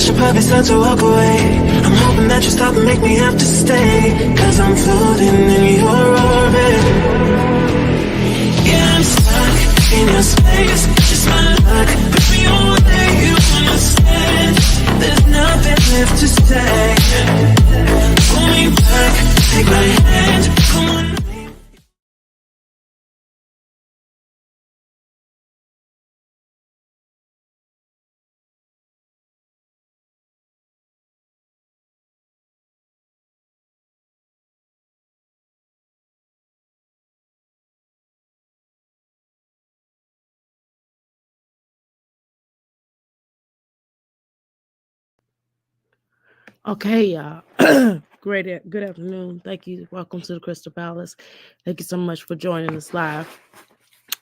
should probably start to walk away. I'm hoping that you stop and make me have to stay. Cause I'm floating in your orbit. Yeah, I'm stuck in your space. Just my luck. Put me on where you understand. There's nothing left to say. Pull me back, take my hand. Come on. Okay, y'all. Good afternoon. Thank you. Welcome to the Crystal Palace. Thank you so much for joining us live.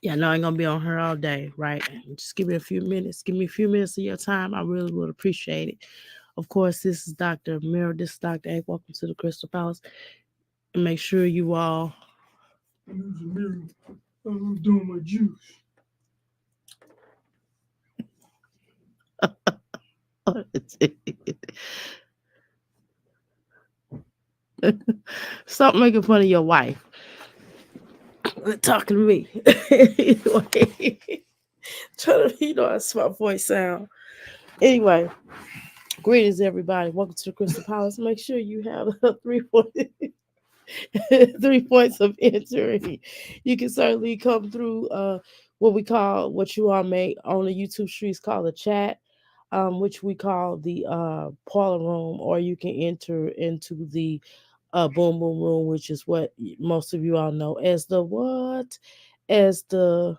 Yeah, I know I ain't gonna be on here all day, right? Just give me a few minutes. Give me a few minutes of your time. I really would appreciate it. Of course, this is Dr. Mirror. This is Dr. A. Welcome to the Crystal Palace. And make sure you all. I'm doing my juice. Stop making fun of your wife. Talking to me. Anyway, trying to, that's my voice sound. Anyway, greetings, everybody. Welcome to the Crystal Palace. Make sure you have a 3 points of entry. You can certainly come through what we call, what you all make on the YouTube streets call the chat, which we call the parlor room, or you can enter into the boom boom room, which is what most of you all know as the what? As the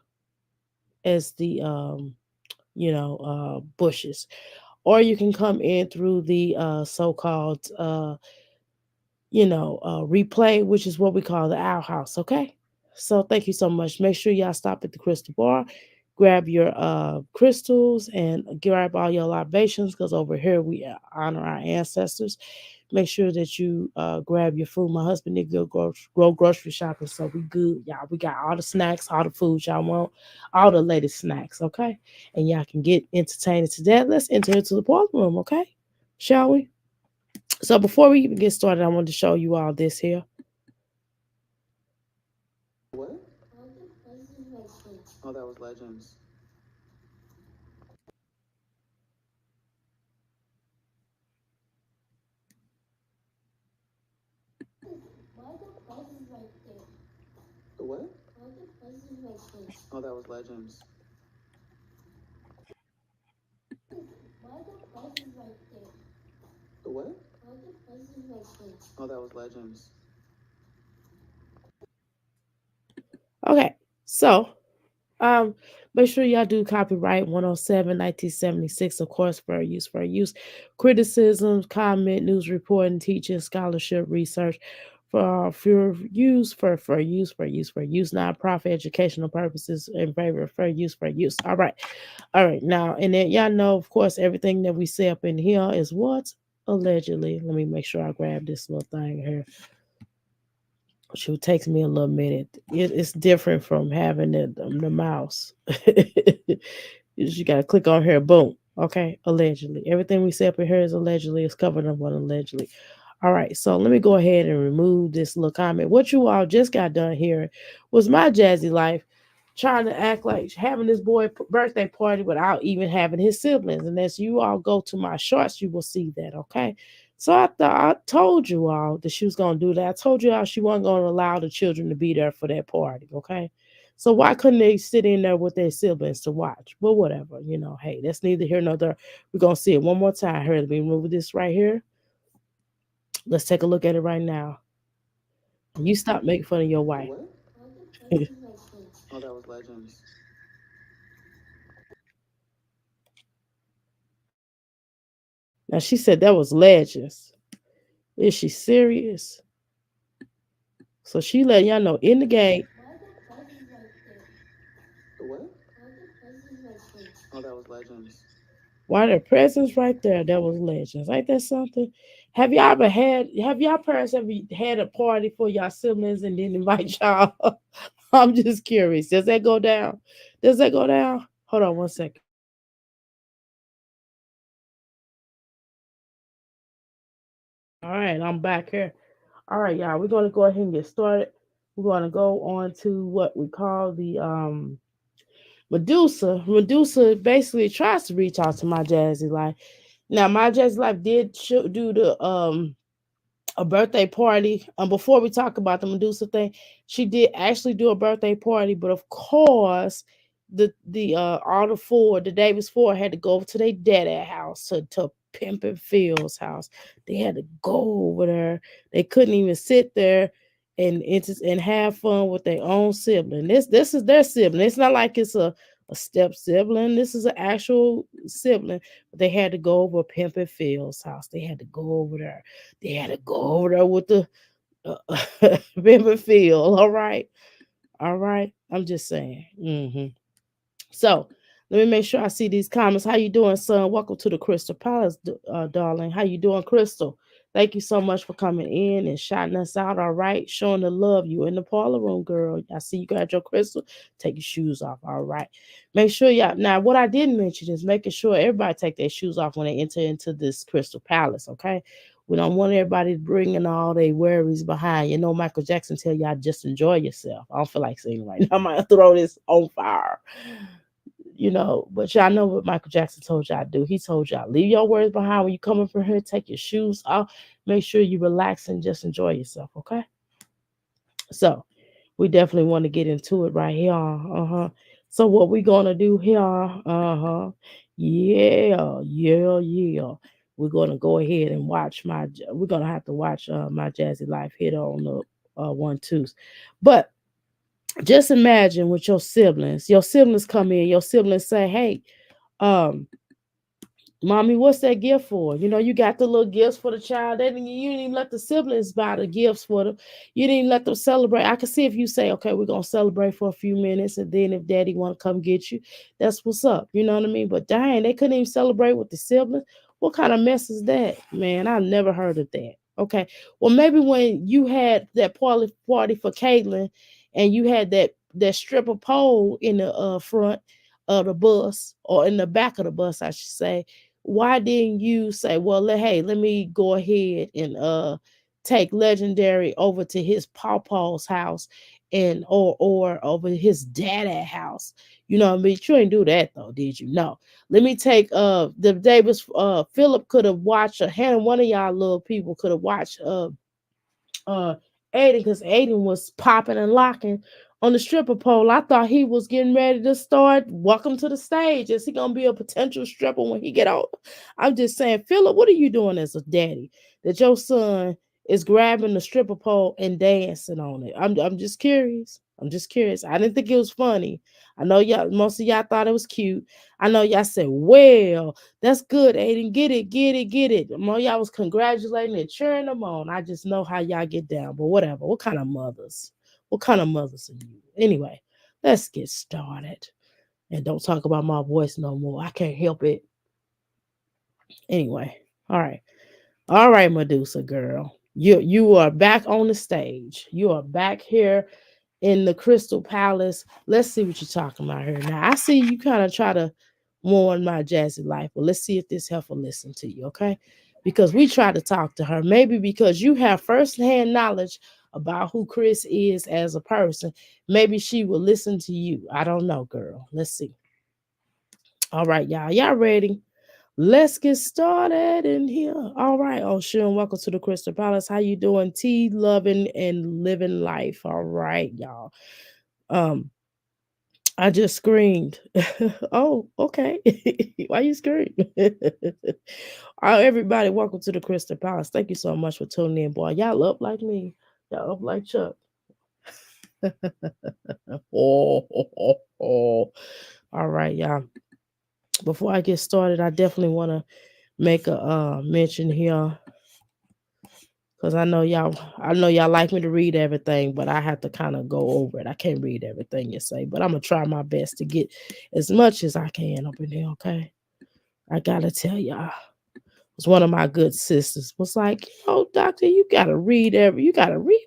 bushes. Or you can come in through the so-called replay, which is what we call the Owl House. Okay. So thank you so much. Make sure y'all stop at the Crystal Bar, grab your crystals, and grab all your libations, because over here we honor our ancestors. Make sure that you grab your food. My husband did go grocery shopping, so we good, y'all. We got all the snacks, all the food y'all want, all the latest snacks, okay? And y'all can get entertained to that. Let's enter into the parlor room, okay? Shall we? So before we even get started, I want to show you all this here. What? Oh, that was Legends. The what? Oh, that was Legends. The what? Oh, that was Legends. Okay, so make sure y'all do copyright 107 1976, of course, for use, criticisms, comment, news reporting, teaching, scholarship, research, for use, nonprofit educational purposes, in favor of fair use. All right. Now, and then y'all know, of course, everything that we say up in here is what allegedly. Let me make sure I grab this little thing here. Shoot, takes me a little minute. It's different from having the mouse. You got to click on here, boom. Okay, allegedly. Everything we say up in here is allegedly. It's covered up on allegedly. All right, so let me go ahead and remove this little comment. What you all just got done here was my Jazzy life trying to act like having this boy birthday party without even having his siblings. And as you all go to my shorts, you will see that, okay? So I told you all that she was gonna do that. I told you all she wasn't gonna allow the children to be there for that party. Okay. So why couldn't they sit in there with their siblings to watch? But whatever, hey, that's neither here nor there. We're gonna see it one more time. Here, let me move this right here. Let's take a look at it right now. You stop making fun of your The wife. what? Oh, that was Legends. Now she said that was legends. Is she serious? So she let y'all know in the game. The what? Oh, that was Legends. Why their presence right there, that was legends. Ain't that something? Have y'all parents ever had a party for y'all siblings and didn't invite y'all? I'm just curious. Does that go down? Does that go down? Hold on one second. All right, I'm back here. All right, y'all, we're gonna go ahead and get started. We're gonna go on to what we call the Medusa. Medusa basically tries to reach out to my Jazzy Life. Now, my Jazzy Life did do the a birthday party. Before we talk about the Medusa thing, she did actually do a birthday party, but of course, the all the four, the Davis four, had to go over to their daddy house to Pimpin' Phil's house. They had to go over there. They couldn't even sit there and have fun with their own sibling. This is their sibling. It's not like it's a step sibling. This is an actual sibling. But they had to go over Pimpin' Phil's house. They had to go over there. They had to go over there with the Pimpin' Phil. All right. All right. I'm just saying. So let me make sure I see these comments. How you doing, son? Welcome to the Crystal Palace, darling. How you doing, Crystal? Thank you so much for coming in and shouting us out. All right, showing the love. You in the parlor room, girl. I see you got your crystal. Take your shoes off. All right. Make sure y'all. Now, what I didn't mention is making sure everybody take their shoes off when they enter into this Crystal Palace. Okay. We don't want everybody bringing all their worries behind. You know, Michael Jackson tell y'all just enjoy yourself. I don't feel like singing right now. I might throw this on fire, but y'all know what Michael Jackson told y'all to do. He told y'all, leave your words behind when you come up from here, take your shoes off, make sure you relax and just enjoy yourself, okay? So we definitely want to get into it right here. Uh-huh. So what we gonna do here? Uh-huh. Yeah, yeah, yeah. We're gonna go ahead and watch we're gonna have to watch my Jazzy Life hit on the one twos. But just imagine with your siblings come in, your siblings say, hey, um, mommy, what's that gift for? You got the little gifts for the child. You didn't even let the siblings buy the gifts for them. You didn't even let them celebrate. I can see if you say, okay, we're gonna celebrate for a few minutes, and then if daddy wanna come get you, that's what's up. You know what I mean? But dang, they couldn't even celebrate with the siblings. What kind of mess is that? Man, I've never heard of that. Okay. Well, maybe when you had that party for Caitlin and you had that stripper pole in the front of the bus, or in the back of the bus, I should say, why didn't you say, well, hey, let me go ahead and take Legendary over to his pawpaw's house, and or over his daddy house? You know what I mean? You didn't do that though, did you? No. Let me take the Davis. Philip could have watched, Hannah, one of y'all little people could have watched uh Aiden, because Aiden was popping and locking on the stripper pole. I thought he was getting ready to start welcome to the stage. Is he gonna be a potential stripper when he get out? I'm just saying, Philip, what are you doing as a daddy that your son is grabbing the stripper pole and dancing on it? I'm just curious. I'm just curious. I didn't think it was funny. I know y'all, most of y'all thought it was cute. I know y'all said, well, that's good, Aiden. Get it, get it, get it. Y'all was congratulating and cheering them on. I just know how y'all get down, but whatever. What kind of mothers? What kind of mothers are you? Anyway, let's get started. And don't talk about my voice no more. I can't help it. Anyway, all right. All right, Medusa girl. You are back on the stage. You are back here in the Crystal Palace. Let's see what you're talking about here. Now, I see you kind of try to warn my Jazzy Life, but let's see if this help will listen to you, okay? Because we try to talk to her. Maybe because you have firsthand knowledge about who Chris is as a person. Maybe she will listen to you. I don't know, girl. Let's see. All right, y'all. Y'all ready? Let's get started in here. All right. Oh, sure. Welcome to the Crystal Palace. How you doing? Tea, loving, and living life. All right, y'all. Um, I just screamed. Oh, okay. Why you scream? Everybody, welcome to the Crystal Palace. Thank you so much for tuning in, boy. Y'all up like me. Y'all up like Chuck. Oh. All right, y'all. Before I get started, I definitely want to make a mention here, because I know y'all like me to read everything, but I have to kind of go over it. I can't read everything you say, but I'm gonna try my best to get as much as I can up in there, okay? I gotta tell y'all. It's one of my good sisters was like, doctor, you gotta read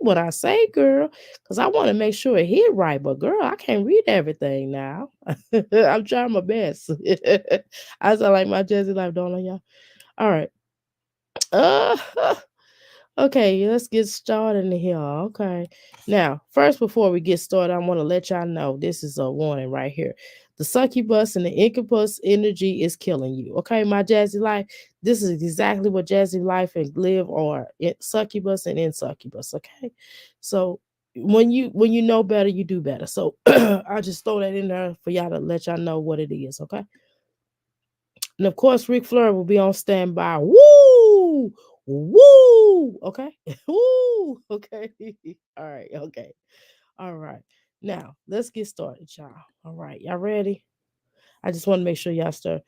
what I say, girl. Cause I want to make sure it hit right. But girl, I can't read everything now. I'm trying my best. I sound like my Jazzy Life, don't I, y'all? All right. Uh Okay, let's get started in here. Okay. Now, first, before we get started, I want to let y'all know this is a warning right here. The succubus and the incubus energy is killing you. Okay, my Jazzy life. This is exactly what Jazzy life and live are succubus and incubus. Okay, so when you know better, you do better. So I'll just throw that in there for y'all to let y'all know what it is. Okay. And of course, Ric Flair will be on standby. Woo! Woo! Okay. Woo! Okay. All right. Okay. All right. Now, let's get started, y'all. All right. Y'all ready? I just want to make sure y'all start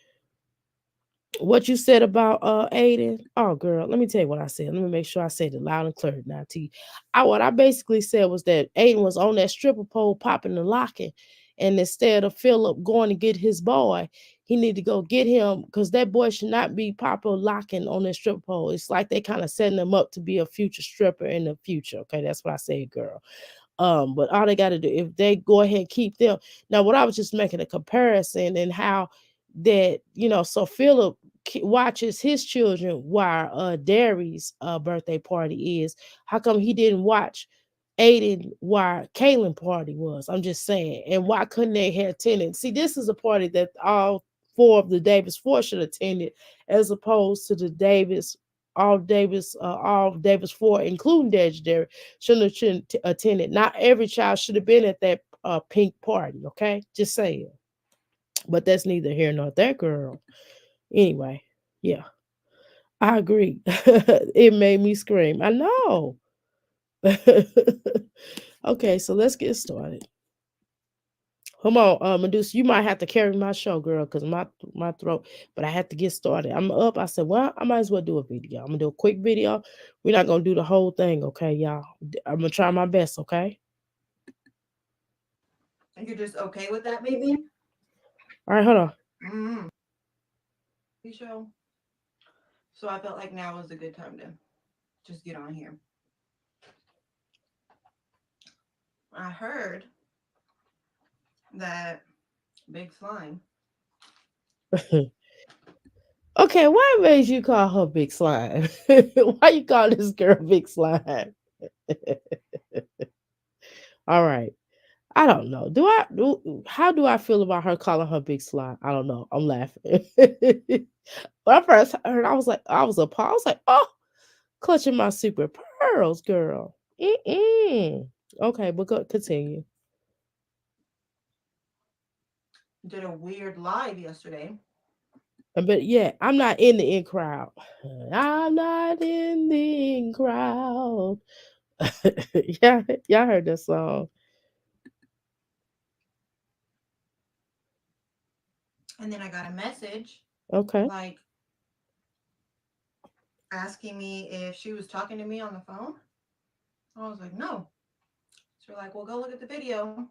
what you said about Aiden. Oh girl, let me tell you what I said. Let me make sure I said it loud and clear now to you. What I basically said was that Aiden was on that stripper pole popping and locking. And instead of Philip going to get his boy, he need to go get him because that boy should not be popping locking on that stripper pole. It's like they kind of setting him up to be a future stripper in the future. Okay, that's what I said, girl. But all they got to do if they go ahead and keep them. Now, what I was just making a comparison and how that so Philip watches his children while Darius' birthday party is. How come he didn't watch Aiden while Kaylin party was? I'm just saying, and why couldn't they have attended? See, this is a party that all four of the Davis four should attended, as opposed to the all Davis four, including Legendary, shouldn't have attended. Not every child should have been at that pink party. Okay, just saying. But that's neither here nor there, girl. Anyway, yeah, I agree. It made me scream. I know. Okay, so let's get started. Come on, Medusa, you might have to carry my show, girl, because my throat. But I had to get started. I'm up. I said, well, I might as well do a video. I'm gonna do a quick video. We're not gonna do the whole thing, okay, y'all. I'm gonna try my best, okay. You're just okay with that, maybe? All right, hold on. Mm-hmm. Show. So I felt like now was a good time to just get on here. I heard that Big Slime. Okay, why made you call her Big Slime? Why you call this girl Big Slime? All right. I don't know. How do I feel about her calling her Big Slime? I don't know. I'm laughing. When I first heard, I was appalled. I was like, oh, clutching my super pearls, girl. Mm-mm. Okay, but continue. Did a weird live yesterday. But yeah, I'm not in the in crowd. I'm not in the in crowd. Yeah, y'all heard that song. And then I got a message Okay. like asking me if she was talking to me on the phone. I was like, no. So we're like, well, go look at the video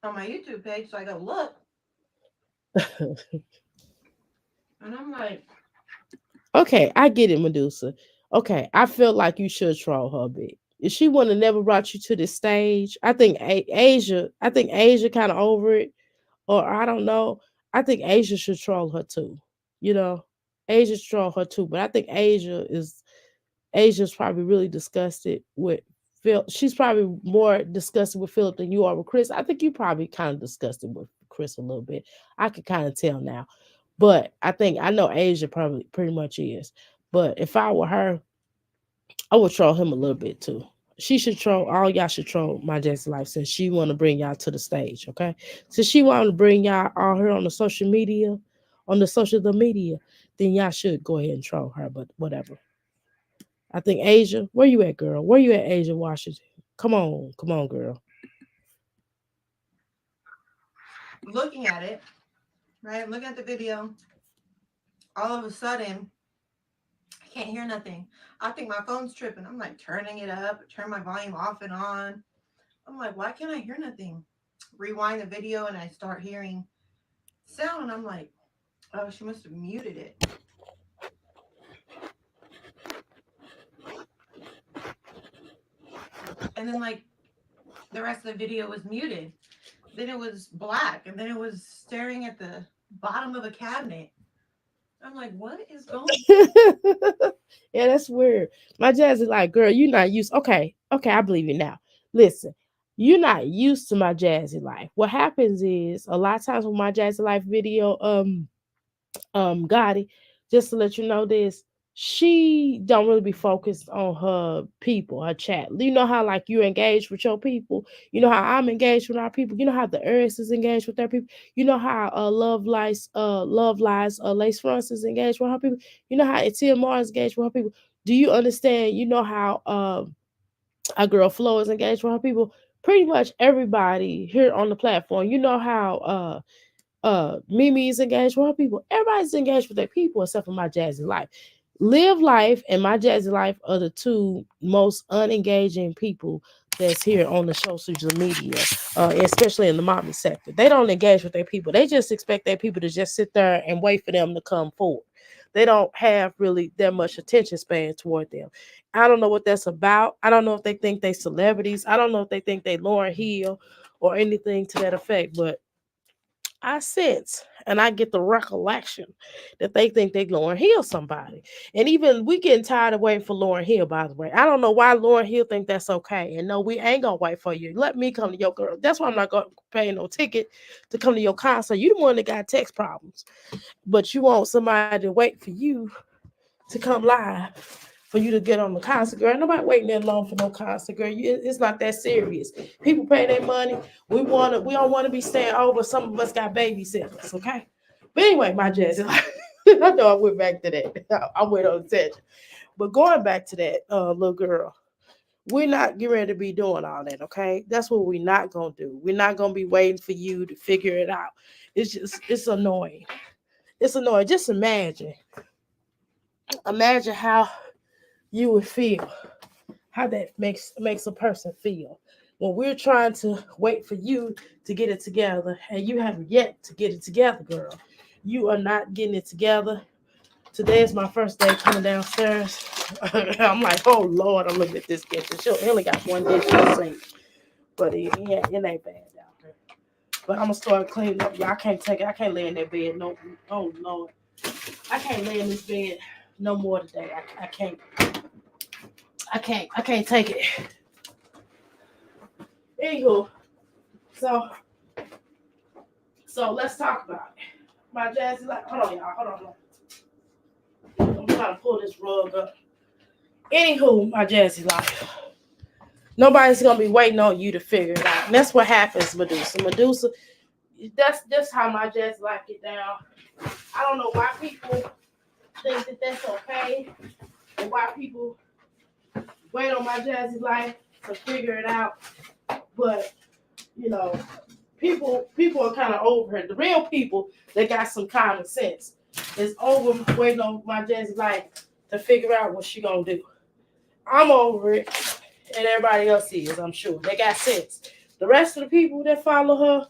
on my YouTube page. So I go look, and I'm like, Okay, I get it, Medusa. Okay, I feel like you should troll her a bit. If she would have never brought you to this stage, I think Asia kind of over it, or I don't know. I think Asia should troll her too. You know, Asia should troll her too, but I think Asia's probably really disgusted with Phil. She's probably more disgusted with Philip than you are with Chris. I think you probably kind of disgusted with Chris a little bit. I could kind of tell now. But I know Asia probably pretty much is. But if I were her, I would troll him a little bit too. She should troll all y'all should troll my Jazz life since she want to bring y'all to the stage, okay? Since she want to bring y'all all her on the social media, then y'all should go ahead and troll her. But whatever. I think Asia, where you at, girl? Where you at, Asia Washington? Come on, girl. looking at it, right? Looking at the video. All of a sudden, I can't hear nothing. I think my phone's tripping. I'm like turning it up, turn my volume off and on. I'm like, why can't I hear nothing? Rewind the video and I start hearing sound, and I'm like, oh, she must have muted it. And then like the rest of the video was muted. Then it was black, and then it was staring at the bottom of a cabinet. I'm like, what is going? Yeah, that's weird. My Jazzy like, girl, you not used. Okay, okay, I believe you now. Listen, you're not used to my Jazzy life. What happens is a lot of times with my Jazzy life video, Gotti, just to let you know this, she don't really be focused on her people, her chat. You know how like you engage with your people, you know how I'm engaged with our people, you know how the Earth is engaged with their people, you know how love lies Lace France is engaged with her people, you know how Tia Mars is engaged with her people. Do you understand? You know how our girl Flo is engaged with her people. Pretty much everybody here on the platform, you know how Mimi's engaged with her people. Everybody's engaged with their people except for my Jazzy Life. Live Life and my Jazzy Life are the two most unengaging people that's here on the social media, especially in the mommy sector. They don't engage with their people. They just expect their people to just sit there and wait for them to come forward. They don't have really that much attention span toward them. I don't know what that's about. I don't know if they think they celebrities. I don't know if they think they Lauren Hill or anything to that effect, but I sense and I get the recollection that they think they Lauren Hill somebody. And even we getting tired of waiting for Lauren Hill, by the way. I don't know why Lauren Hill think that's okay. And no, we ain't gonna wait for you. Let me come to your girl. That's why I'm not gonna pay no ticket to come to your concert. You the one that got text problems. But you want somebody to wait for you to come live for you to get on the concert, girl. Nobody waiting that long for no concert, girl. It's not that serious. People pay their money. We don't want to be staying over. Some of us got babysitters, okay? But anyway, my jazz, I know I went back to that. I went on a tangent. But going back to that little girl, we're not getting ready to be doing all that, okay? That's what we're not gonna do. We're not gonna be waiting for you to figure it out. It's annoying. It's annoying. Just imagine how you would feel, how that makes a person feel when we're trying to wait for you to get it together and you haven't yet to get it together, girl. You are not getting it together. Today is my first day coming downstairs. I'm like, oh Lord, I'm looking at this kitchen. She only got one dish in the sink, but it ain't bad down here. But I'm gonna start cleaning up. Y'all, I can't take it. I can't lay in that bed. No, oh Lord, I can't lay in this bed no more today. I can't. I can't take it. Anywho, so let's talk about it. My Jazzy like, hold on, y'all, hold on. I'm trying to pull this rug up. Anywho, my Jazzy life. Nobody's gonna be waiting on you to figure it out. And that's what happens, Medusa. Medusa, that's how my Jazzy life get down. I don't know why people think that that's okay, and why people wait on my Jazzy life to figure it out. But you know, people are kind of over it. The real people that got some common sense is over waiting on my Jazzy life to figure out what she gonna do. I'm over it, and everybody else is. I'm sure they got sense. The rest of the people that follow her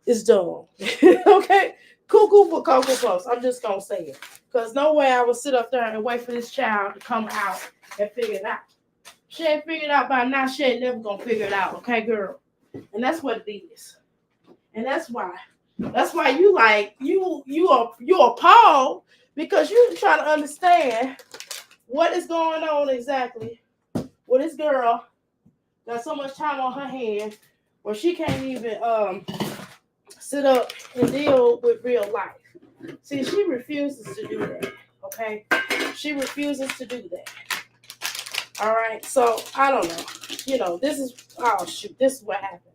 is dumb. Okay, cuckoo for cocoa puffs. I'm just gonna say it, cause no way I would sit up there and wait for this child to come out and figure it out. She ain't figured it out by now. She ain't never gonna figure it out. Okay, girl, and that's what it is. And that's why. That's why you like you appalled because you trying to understand what is going on exactly with this girl got so much time on her hand where she can't even sit up and deal with real life. See, she refuses to do that. Okay, she refuses to do that. All right, so I don't know. You know, this is oh shoot, this is what happens.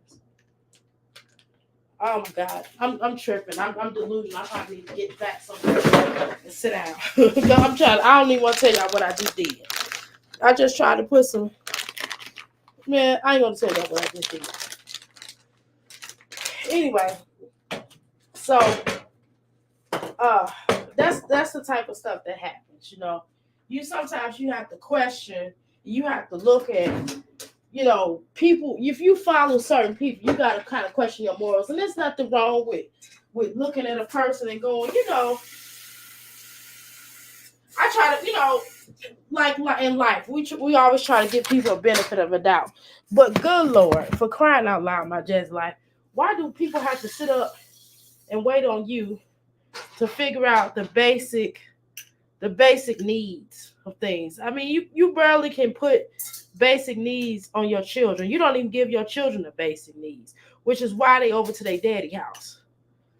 Oh my God, I'm tripping. I'm delusional. I probably need to get back somewhere and sit down. I'm trying. I don't even want to tell y'all what I just did. I just tried to put some. Man, I ain't gonna tell y'all what I just did. Anyway, so uh, that's the type of stuff that happens. You know, sometimes you have to question. You have to look at people. If you follow certain people, you got to kind of question your morals. And there's nothing wrong with looking at a person and going, I try to, like in life, we always try to give people a benefit of a doubt. But good Lord, for crying out loud, my Jazz life, why do people have to sit up and wait on you to figure out the basic the basic needs of things. I mean, you barely can put basic needs on your children. You don't even give your children the basic needs, which is why they over to their daddy house.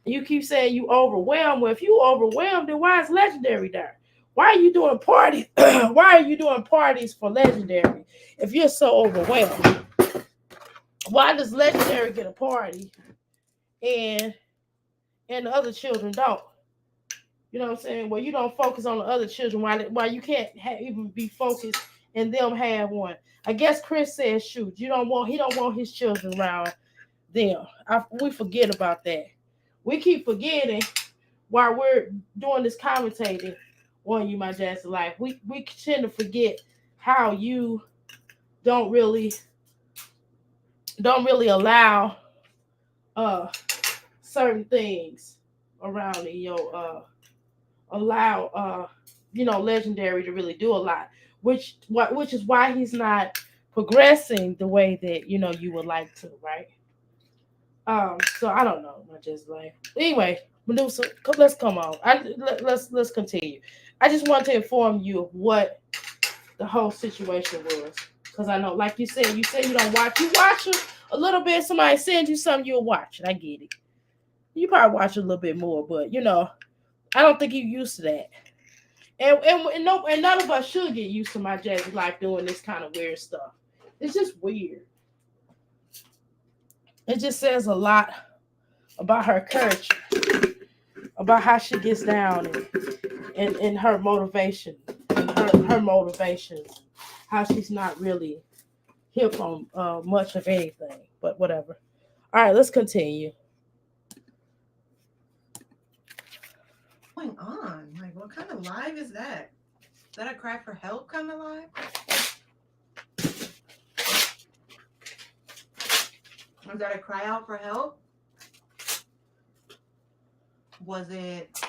You keep saying you overwhelmed. Well, if you overwhelmed, then why is Legendary there? Why are you doing parties? Why are you doing parties for Legendary if you're so overwhelmed? Why does Legendary get a party and the other children don't? You know what I'm saying? Well, you don't focus on the other children. Why you can't even be focused and them have one? I guess Chris says, shoot, he don't want his children around them. We forget about that. We keep forgetting while we're doing this commentating on You My Jazzy Life. We tend to forget how you don't really allow certain things around in your allow Legendary to really do a lot, which is why he's not progressing the way that you would like to, right? So I don't know, my just life. Anyway, Medusa, let's come on. Let's continue. I just want to inform you of what the whole situation was, because I know, like you said, you don't watch. You watch a little bit. Somebody sends you something, you'll watch it. I get it. You probably watch a little bit more, but I don't think you're used to that. And none of us should get used to my Jazzy Life doing this kind of weird stuff. It's just weird. It just says a lot about her courage, about how she gets down, and her motivation, her motivations, how she's not really hip on much of anything, but whatever. All right, let's continue. What's going on? Like, what kind of live is that? Is that a cry for help kind of live? Was that a cry out for help? Was it,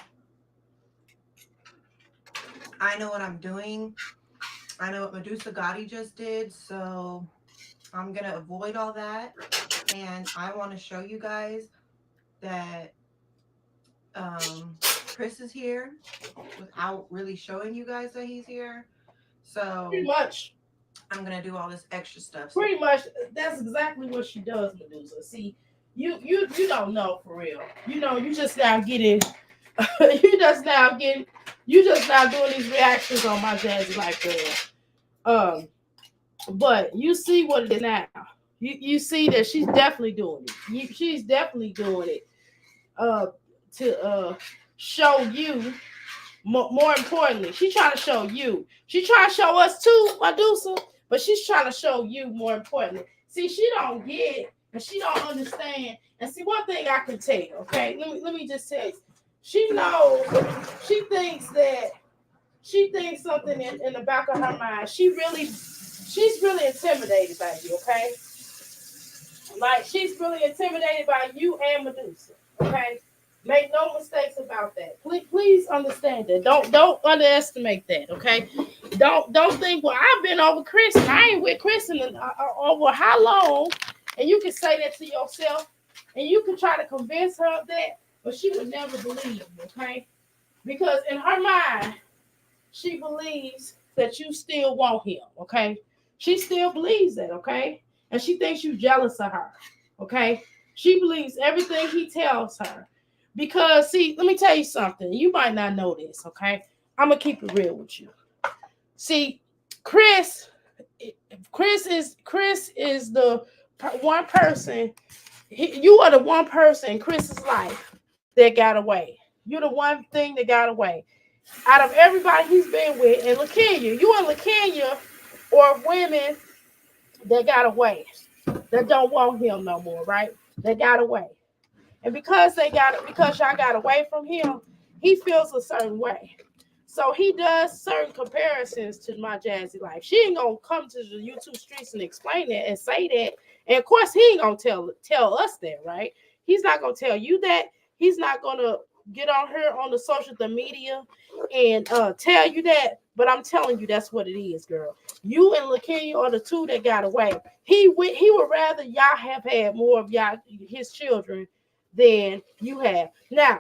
I know what I'm doing. I know what Medusa Gotti just did, so I'm going to avoid all that. And I want to show you guys that Chris is here without really showing you guys that he's here. So Pretty much. I'm going to do all this extra stuff. Pretty much, that's exactly what she does, Medusa. See, you don't know for real. You just now getting, you just now doing these reactions on my Jazzy Life girl. But you see what it is now. You see that she's definitely doing it. She's definitely doing it to show you. More importantly, she's trying to show you. She's trying to show us too, Medusa, but she's trying to show you more importantly. See, she don't get and she don't understand. And see, one thing I can tell, okay? Let me just tell you. She knows, she thinks something in the back of her mind. She's really intimidated by you, okay? Like, she's really intimidated by you and Medusa, okay? Make no mistakes about that. Please understand that. Don't underestimate that, okay? Don't think, well, I've been over Chris and I ain't with Chris in over how long? And you can say that to yourself, and you can try to convince her of that, but she would never believe you, okay? Because in her mind, she believes that you still want him, okay? She still believes that, okay? And she thinks you jealous of her, okay? She believes everything he tells her. Because, see, let me tell you something. You might not know this, okay? I'm going to keep it real with you. See, Chris is the one person. You are the one person in Chris's life that got away. You're the one thing that got away. Out of everybody he's been with, and LaKenya, you and LaKenya are women that got away, that don't want him no more, right? That got away. And because y'all got away from him, he feels a certain way. So he does certain comparisons to my Jazzy Life. She ain't gonna come to the YouTube streets and explain that and say that. And of course, he ain't gonna tell us that, right? He's not gonna tell you that. He's not gonna get on her on the social media and tell you that. But I'm telling you, that's what it is, girl. You and LaKenya are the two that got away. He would rather y'all have had more of his children than you have. Now,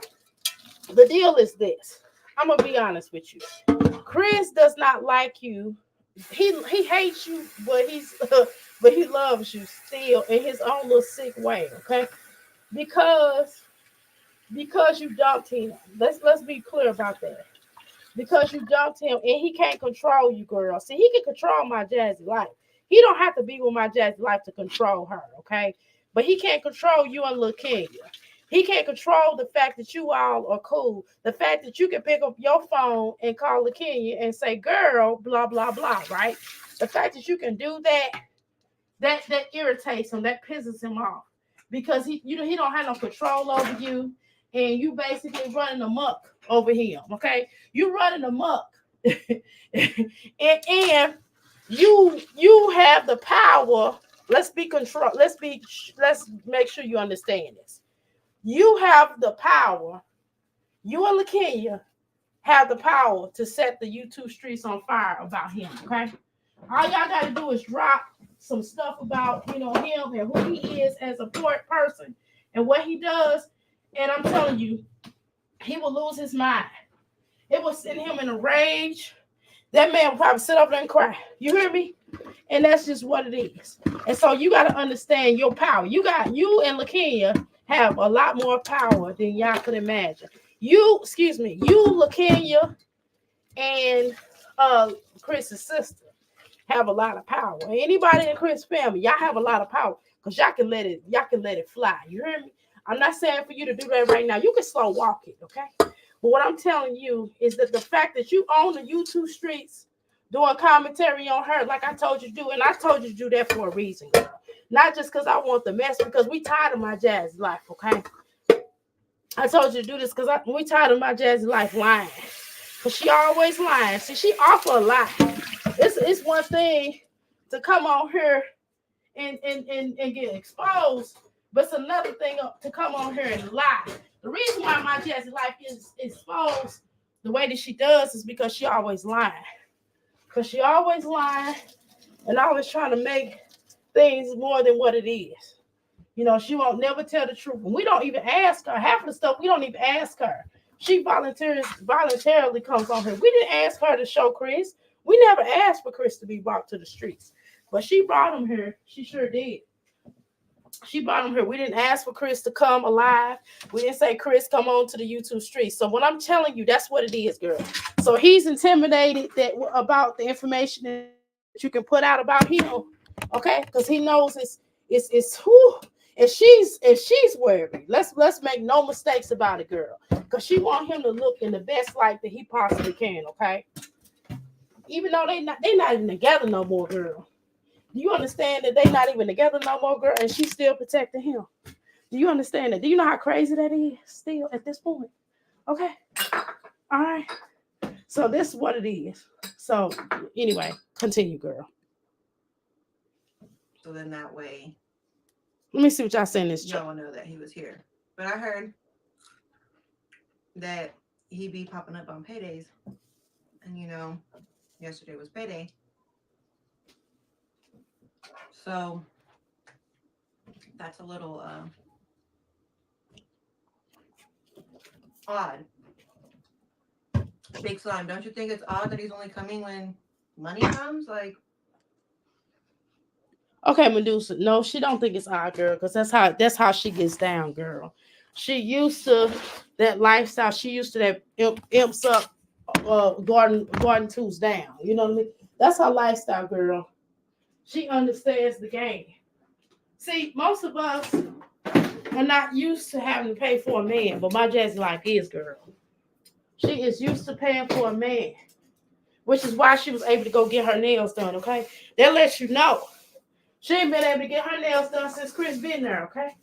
the deal is this. I'm gonna be honest with you. Chris does not like you. He hates you, but but he loves you still in his own little sick way. Okay, because you dumped him. Let's be clear about that. Because you dumped him and he can't control you, girl. See, he can control my Jazzy life. He don't have to be with my Jazzy life to control her, okay? But he can't control you and Lil Kenya. He can't control the fact that you all are cool. The fact that you can pick up your phone and call Lil Kenya and say, girl, blah, blah, blah, right? The fact that you can do that irritates him, that pisses him off. Because he don't have no control over you, and you basically running amok over him. Okay, you running amok, and you have the power. Let's be control. Let's make sure you understand this. You have the power. You and LaKenya have the power to set the YouTube streets on fire about him. Okay, all y'all got to do is drop some stuff about him and who he is as a person and what he does, and I'm telling you, he will lose his mind. It will send him in a rage. That man will probably sit up there and cry. You hear me? And that's just what it is. And so you got to understand your power. You and LaKenya have a lot more power than y'all could imagine. LaKenya and Chris's sister have a lot of power. Anybody in Chris family, y'all have a lot of power because y'all can let it fly. You hear me? I'm not saying for you to do that right now. You can slow walk it, okay? But what I'm telling you is that the fact that you own the YouTube streets doing commentary on her, like I told you to do, and I told you to do that for a reason, girl. Not just because I want the mess, because we tired of my Jazz life, okay? I told you to do this because we tired of my Jazz life lying. Because she always lying. See, she offer a lie. It's one thing to come on here and get exposed, but it's another thing to come on here and lie. The reason why my Jazzy life is exposed the way that she does is because she always lying. Because she always lying and always trying to make things more than what it is. She won't never tell the truth. And we don't even ask her. Half of the stuff we don't even ask her. She voluntarily comes on here. We didn't ask her to show Chris. We never asked for Chris to be brought to the streets. But she brought him here. She sure did. She brought him here. We didn't ask for Chris to come alive. We didn't say, Chris, come on to the YouTube streets. So what I'm telling you, that's what it is, girl. So he's intimidated about the information that you can put out about him. Okay? Because he knows it's who. And she's worried. Let's make no mistakes about it, girl. Because she want him to look in the best light that he possibly can, okay? Even though they're not even together no more, girl. Do you understand that they're not even together no more, girl, and she's still protecting him? Do you understand that? Do you know how crazy that is still at this point? Okay? All right. So this is what it is. So anyway, continue, girl. So then that way, let me see what y'all saying this. Y'all will know that he was here. But I heard that he be popping up on paydays. And yesterday was payday. So that's a little odd. Big Slime, don't you think it's odd that he's only coming when money comes? Like, okay, Medusa. No, she don't think it's odd, girl, because that's how she gets down, girl. She used to that lifestyle. She used to that imps up, garden tools down. You know what I mean? That's her lifestyle, girl. She understands the game. See, most of us are not used to having to pay for a man, but my Jazzy life is, girl. She is used to paying for a man, which is why she was able to go get her nails done, okay? That lets you know. She ain't been able to get her nails done since Chris been there, okay?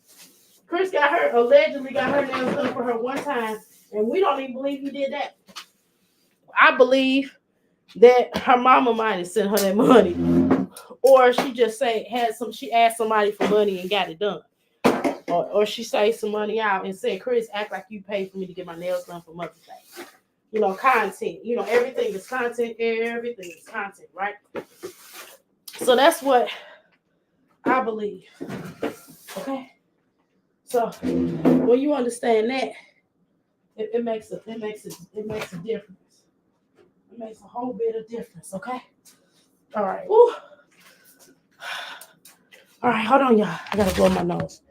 Chris allegedly got her nails done for her one time, and we don't even believe he did that. I believe that her mama might have sent her that money. Or she just she asked somebody for money and got it done. Or she saved some money out and said, Chris, act like you paid for me to get my nails done for Mother's Day. Content. Everything is content. Everything is content, right? So that's what I believe. Okay? So when you understand that, it makes a difference. It makes a whole bit of difference, okay? All right. Woo. All right, hold on, y'all. I gotta blow my nose.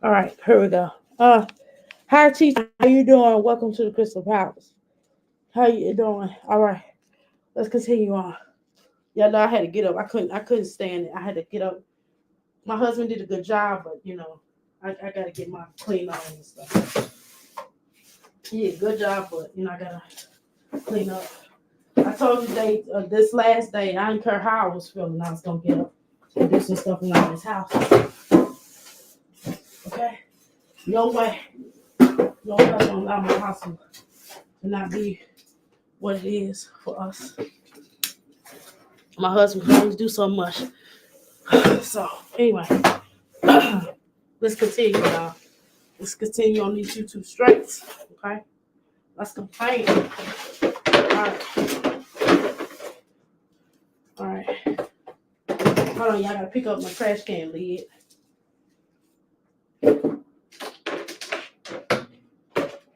All right, here we go. Hi, teacher. How you doing? Welcome to the Crystal Palace. How you doing? All right, let's continue on. Yeah, no, I had to get up. I couldn't stand it. I had to get up. My husband did a good job, but I gotta get my clean on and stuff. He did a good job, but I gotta clean up. I told you this last day, I didn't care how I was feeling. I was gonna get up and do some stuff around this house. Okay, no way. No way I'm gonna allow my house to not be what it is for us. My husband can only do so much. So anyway, let's continue, y'all. Let's continue on these YouTube straights. Okay, let's complain. All right. All right. Hold on, y'all gotta pick up my trash can lid.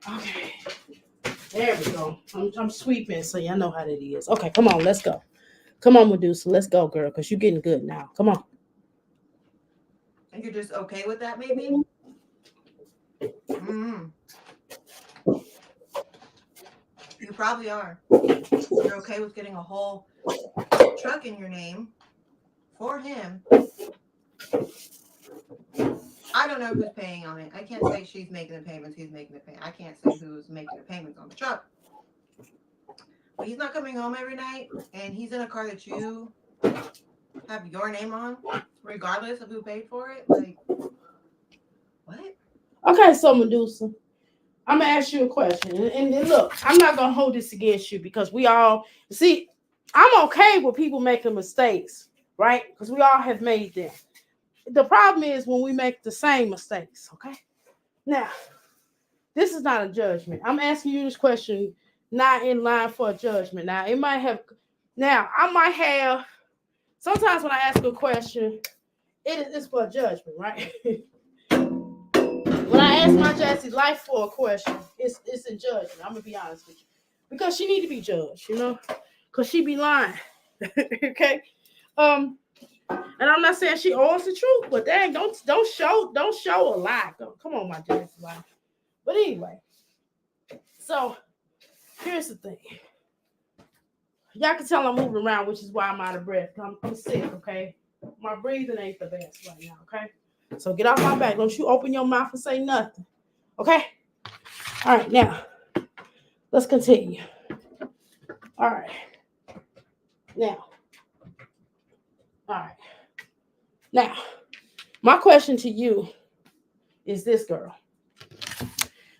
Okay. There we go. I'm sweeping, so y'all know how that is. Okay, come on, let's go. Come on, Medusa, let's go, girl, because you're getting good now. Come on. And you're just okay with that, maybe? Mm-hmm. You probably are. You're okay with getting a whole truck in your name for him. I don't know who's paying on it. I can't say she's making the payments, he's making the payment. I can't say who's making the payments on the truck. But he's not coming home every night, and he's in a car that you have your name on, regardless of who paid for it. Like, what? Okay, so Medusa, I'm gonna ask you a question. And look, I'm not gonna hold this against you because we all see, I'm okay with people making mistakes, right? Because we all have made them. The problem is when we make the same mistakes, okay? Now, this is not a judgment. I'm asking you this question not in line for a judgment. Now, I might have, sometimes when I ask a question, it is for a judgment, right? When I ask my Jazzy life for a question, it's in judgment. I'm gonna be honest with you. Because she need to be judged, because she be lying. Okay? And I'm not saying she owes the truth, but dang, don't show a lie. Come on, my Jazzy life. But anyway, so here's the thing. Y'all can tell I'm moving around, which is why I'm out of breath. I'm sick, okay? My breathing ain't the best right now, okay? So get off my back. Don't you open your mouth and say nothing, okay? All right, now, let's continue. All right. Now, all right. Now, my question to you is this, girl.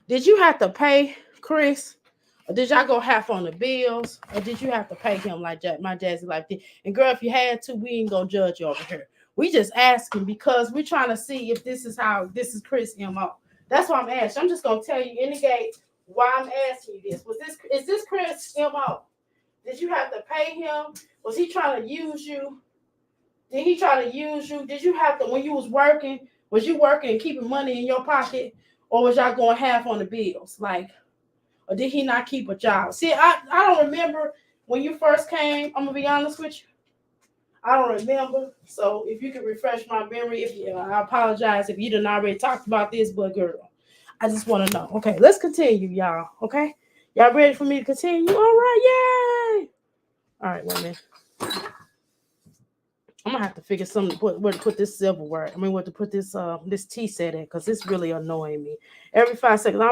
Did you have to pay Chris? Or did y'all go half on the bills? Or did you have to pay him like my Jazzy life did? And girl, if you had to, we ain't gonna judge you over here. We just asking because we're trying to see if this is Chris MO. That's why I'm asking. I'm just gonna tell you in the gate why I'm asking you this. Is this Chris MO? Did you have to pay him? Was he trying to use you? Did he try to use you? Did you have to, when you was you working and keeping money in your pocket? Or was y'all going half on the bills? Like, or did he not keep a job? See, I don't remember when you first came. I'm gonna be honest with you. I don't remember. So if you could refresh my memory, I apologize if you didn't already talked about this, but girl, I just want to know. Okay, let's continue, y'all. Okay, y'all ready for me to continue? All right, yay! All right, wait a minute. I'm gonna have to figure something where to put this silverware. Where to put this tea set at because it's really annoying me. Every 5 seconds,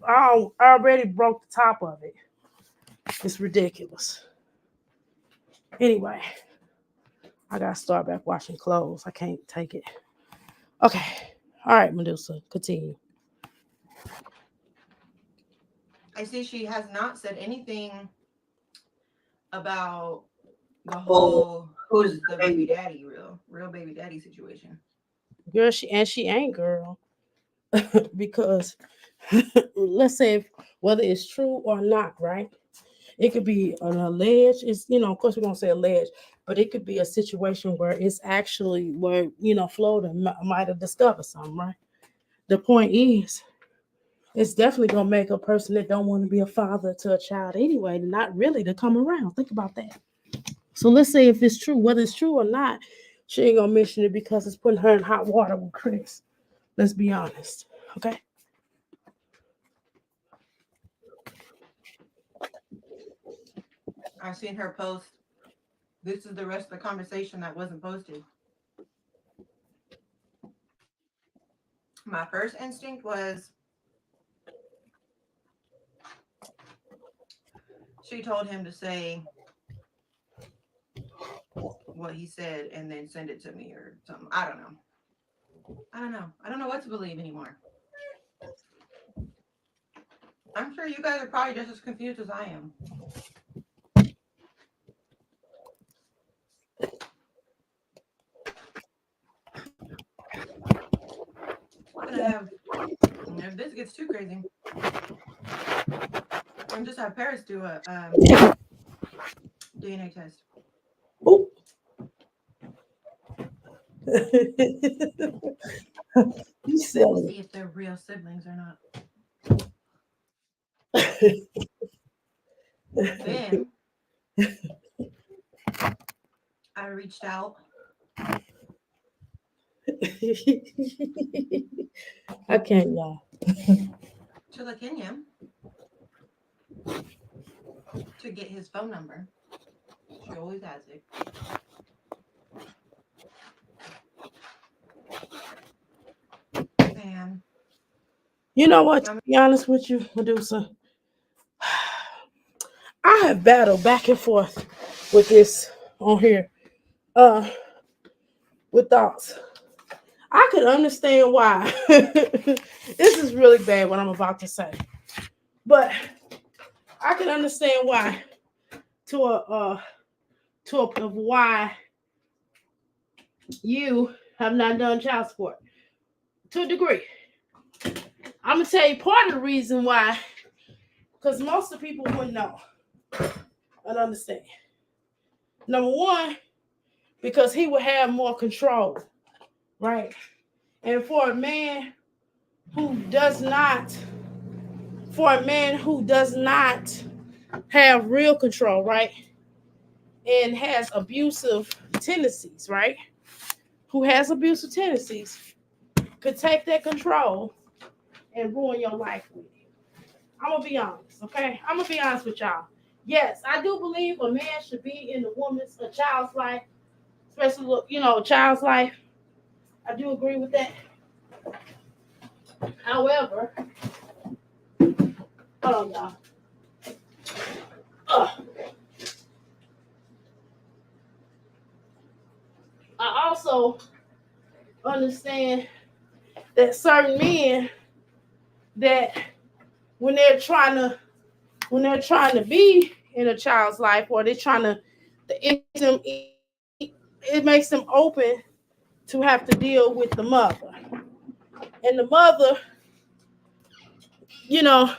I already broke the top of it. It's ridiculous. Anyway, I gotta start back washing clothes. I can't take it. Okay, all right, Medusa, continue. I see she has not said anything about the whole who's the baby daddy, real baby daddy situation. Girl, she ain't, girl. Because let's say whether it's true or not, right? It could be an alleged, it's, of course we're gonna say alleged, but it could be a situation where it's actually where, Florida might have discovered something, right? The point is, it's definitely gonna make a person that don't want to be a father to a child anyway, not really to come around. Think about that. So let's say if it's true, whether it's true or not, she ain't gonna mention it because it's putting her in hot water with Chris. Let's be honest. Okay. I seen her post. This is the rest of the conversation that wasn't posted. My first instinct was she told him to say what he said and then send it to me or something. I don't know. I don't know. I don't know what to believe anymore. I'm sure you guys are probably just as confused as I am. I'm gonna have, if this gets too crazy, I'm just have Paris do a DNA test. Ooh. You silly. See if they're real siblings or not. Then I reached out I can't, y'all. to the Kenya to get his phone number. She always has it. And You know what? To I'm be honest with you, Medusa, I have battled back and forth with this on here, uh, with thoughts. I could understand why. This is really bad what I'm about to say, but I can understand why to of why you have not done child support to a degree. I'm gonna tell you part of the reason why, because most of the people wouldn't know and understand. Number one, because he would have more control, right? And who does not, for a man who does not have real control, right? And has abusive tendencies, right? Who has abusive tendencies could take that control and ruin your life with it. I'm gonna be honest, okay? I'm gonna be honest with y'all. Yes, I do believe a man should be in a child's life, especially a child's life. I do agree with that. However, hold on, y'all. I also understand that certain men that when they're trying to be in a child's life, or they're trying to, it makes them open to have to deal with the mother, and the mother, you know,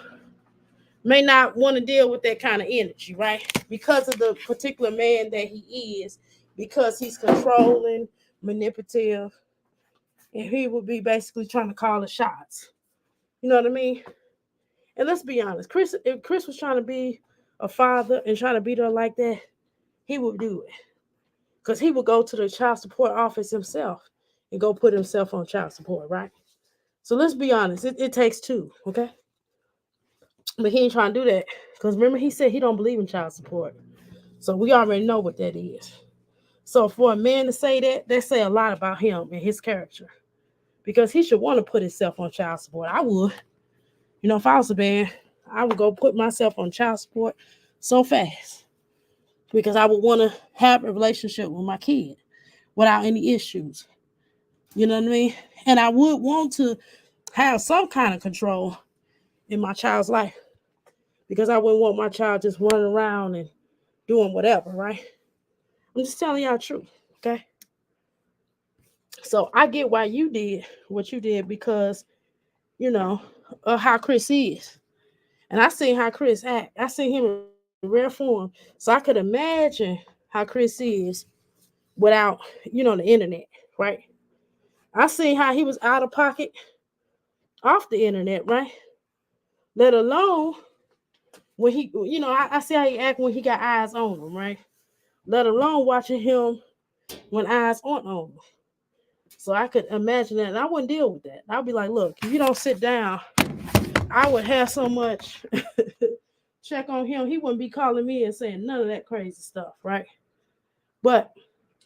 may not want to deal with that kind of energy, right? Because of the particular man that he is, because he's controlling, manipulative, and he would be basically trying to call the shots. You know what I mean? And let's be honest, if Chris was trying to be a father and trying to be there like that, he would do it. Because he would go to the child support office himself and go put himself on child support, right? So let's be honest, it takes two, okay? But he ain't trying to do that. Because remember, he said he don't believe in child support. So we already know what that is. So for a man to say that, they say a lot about him and his character. Because he should want to put himself on child support. I would. If I was a man, I would go put myself on child support so fast. Because I would want to have a relationship with my kid without any issues. You know what I mean? And I would want to have some kind of control in my child's life. Because I wouldn't want my child just running around and doing whatever, right? I'm just telling y'all the truth, okay? So I get why you did what you did because, of how Chris is. And I seen how Chris act. I seen him in real life. rare form. So I could imagine how Chris is without, the internet, right? I seen how he was out of pocket off the internet, right? Let alone when I see how he act when he got eyes on him, right? Let alone watching him when eyes aren't on him. So I could imagine that, and I wouldn't deal with that. I'd be like, look, if you don't sit down, I would have so much check on him. He wouldn't be calling me and saying none of that crazy stuff, right? But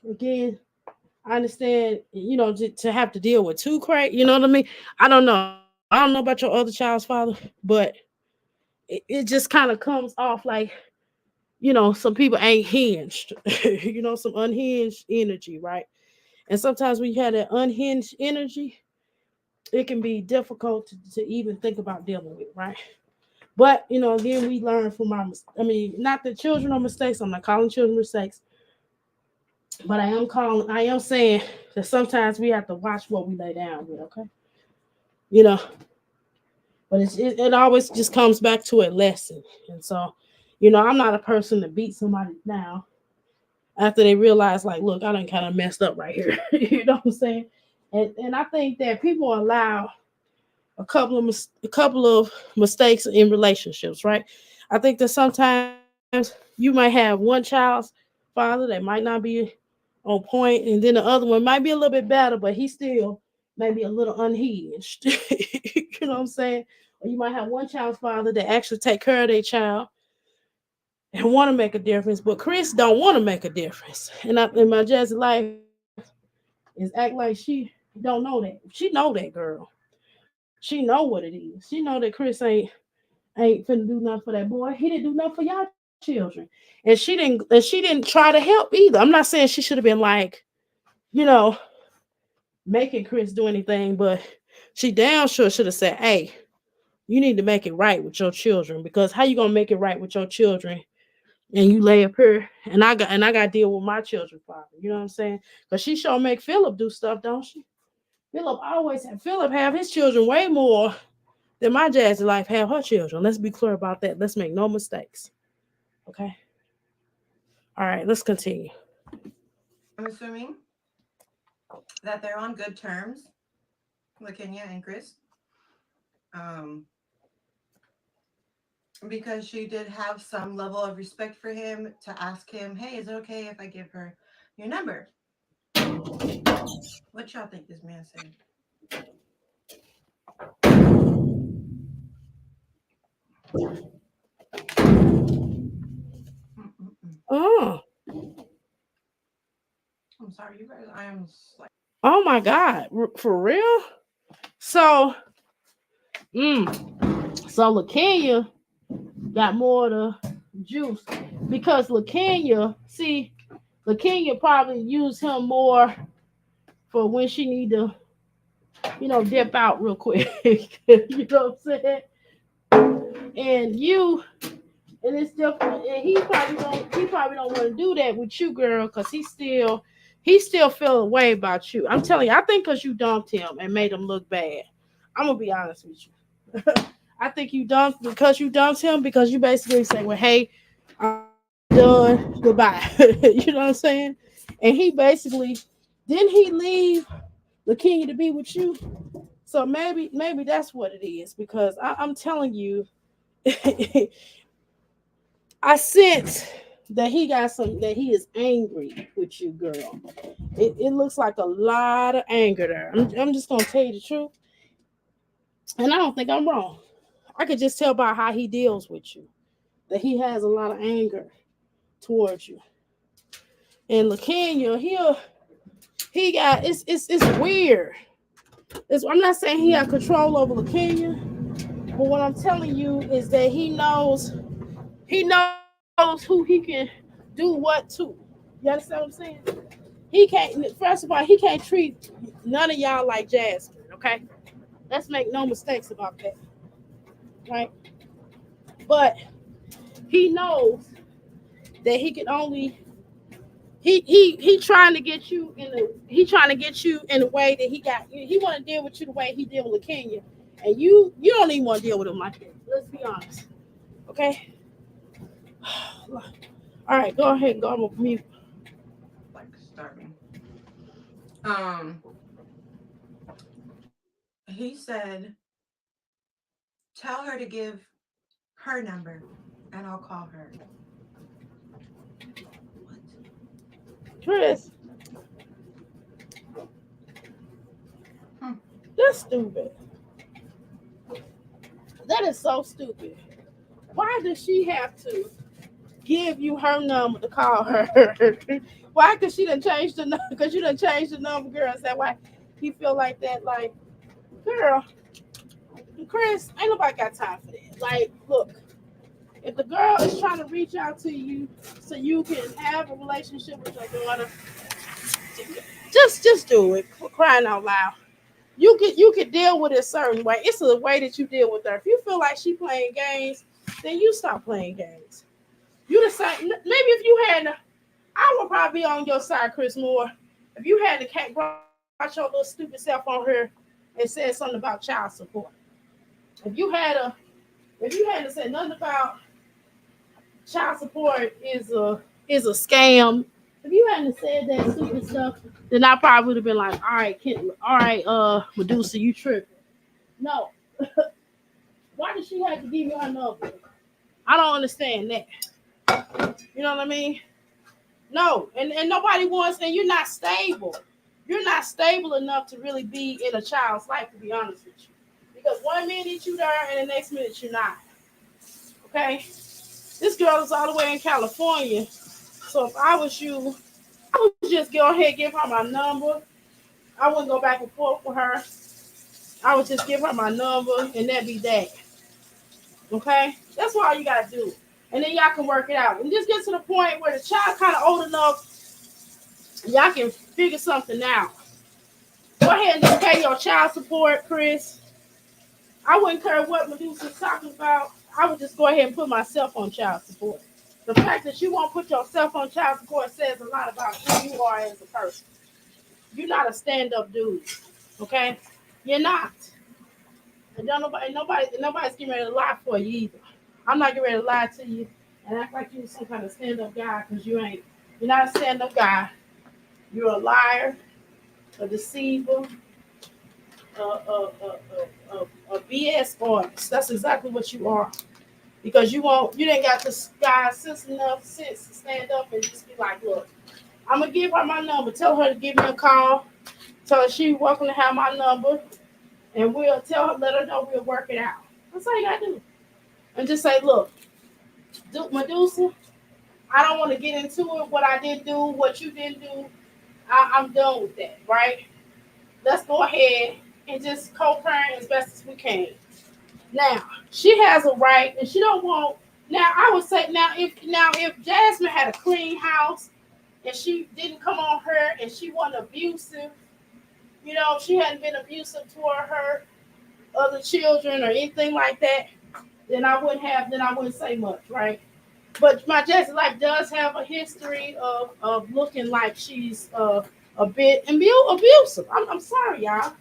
again, I understand, to have to deal with two crazy, you know what I mean? I don't know. I don't know about your other child's father, but it just kind of comes off like, some people ain't hinged, some unhinged energy, right? And sometimes when you have that unhinged energy, it can be difficult to even think about dealing with, right? But again, we learn from our. I mean, not that children are mistakes. I'm not calling children mistakes, but I am saying that sometimes we have to watch what we lay down with. Okay, you know, but it always just comes back to a lesson, and so, I'm not a person to beat somebody down after they realize, like, look, I done kind of messed up right here. You know what I'm saying? And I think that people allow a couple of mistakes in relationships, right? I think that sometimes you might have one child's father that might not be on point, and then the other one might be a little bit better, but he still maybe a little unhinged. You know what I'm saying? Or you might have one child's father that actually take care of their child and want to make a difference, but Chris don't want to make a difference. And in my Jazzy life is act like she don't know that. She know that girl. She know what it is. She know that Chris ain't finna do nothing for that boy. He didn't do nothing for y'all children. And she didn't try to help either. I'm not saying she should have been like, you know, making Chris do anything, but she damn sure should have said, hey, you need to make it right with your children, because how you gonna make it right with your children and you lay up here and I got to deal with my children, father. You know what I'm saying? Because she sure make Philip do stuff, don't she? Philip have his children way more than my Jazzy life have her children. Let's be clear about that. Let's make no mistakes. Okay. All right. Let's continue. I'm assuming that they're on good terms, LaKenya and Chris. Um, because she did have some level of respect for him to ask him, hey, is it okay if I give her your number? What y'all think this man said? Mm-mm-mm. Oh, I'm sorry, you guys. I am like, oh my God, for real? So, so LaKenya got more of the juice because LaKenya probably used him more for when she need to, dip out real quick. You know what I'm saying? And you, and it's different. And he probably don't want to do that with you, girl, because he still feel a way about you. I'm telling you, I think because you dumped him and made him look bad. I'm gonna be honest with you. I think you dumped him because you basically say, well, hey, I'm done. Goodbye. You know what I'm saying? And he basically didn't he leave the king to be with you? So maybe that's what it is, because I'm telling you, I sense that he is angry with you, girl. It looks like a lot of anger there. I'm just gonna tell you the truth, and I don't think I'm wrong. I could just tell by how he deals with you that he has a lot of anger towards you. And LaKenya, he got it's weird. I'm not saying he had control over LaKenya, but what I'm telling you is that he knows who he can do what to. You understand what I'm saying? He can't. First of all, he can't treat none of y'all like Jasmine. Okay, let's make no mistakes about that, right? But he knows that he can only he trying to get you in the way that he want to deal with you the way he deal with Kenya, and you don't even want to deal with him like that. Let's be honest, okay? All right, go ahead and go on mute. Like starving. Um, he said, tell her to give her number and I'll call her. What? Chris, Hmm. that's stupid. That is so stupid. Why does she have to give you her number to call her? Why? Because she done changed the number. Because you done changed the number, girl. Is that why he feel like that? Like, girl, Chris, ain't nobody got time for that. Like, look, if the girl is trying to reach out to you so you can have a relationship with your daughter, just do it. For crying out loud. You can deal with it a certain way. It's a way that you deal with her. If you feel like she playing games, then you stop playing games. You decide. Maybe if you had, I would probably be on your side, Chris Moore. If you had to brought your little stupid self on here and said something about child support. If you had a, if you had to say nothing about child support is a scam. If you hadn't said that stupid stuff, then I probably would have been like, all right, all right, Medusa, you tripping. No, why did she have to give you her number? I don't understand that. You know what I mean? No, and nobody wants, and you're not stable. You're not stable enough to really be in a child's life, to be honest with you. Because one minute you there, and the next minute you're not. Okay? This girl is all the way in California. So if I was you, I would just go ahead and give her my number. I wouldn't go back and forth with her. I would just give her my number, and that be that. Okay? That's all you gotta do. And then y'all can work it out. And just get to the point where the child kind of old enough, y'all can figure something out. Go ahead and just pay your child support, Chris. I wouldn't care what Medusa's talking about. I would just go ahead and put myself on child support. The fact that you won't put yourself on child support says a lot about who you are as a person. You're not a stand-up dude, okay? You're not. And don't nobody's getting ready to lie for you either. I'm not getting ready to lie to you and act like you're some kind of stand-up guy because you ain't. You're not a stand-up guy. You're a liar, a deceiver, a BS artist. That's exactly what you are. Because you didn't got this guy enough sense to stand up and just be like, look, I'm gonna give her my number. Tell her to give me a call. Tell her she's welcome to have my number, and we'll tell her, let her know we'll work it out. That's all you gotta do. And just say, look, Medusa, I don't want to get into it. What I didn't do, what you didn't do, I'm done with that. Right? Let's go ahead and just co-parent as best as we can. Now she has a right, and she don't want. Now I would say if Jasmine had a clean house and she didn't come on her and she wasn't abusive, she hadn't been abusive toward her other children or anything like that, then I wouldn't say much, right? But my Jessie life does have a history of looking like she's a bit abusive. I'm sorry, y'all.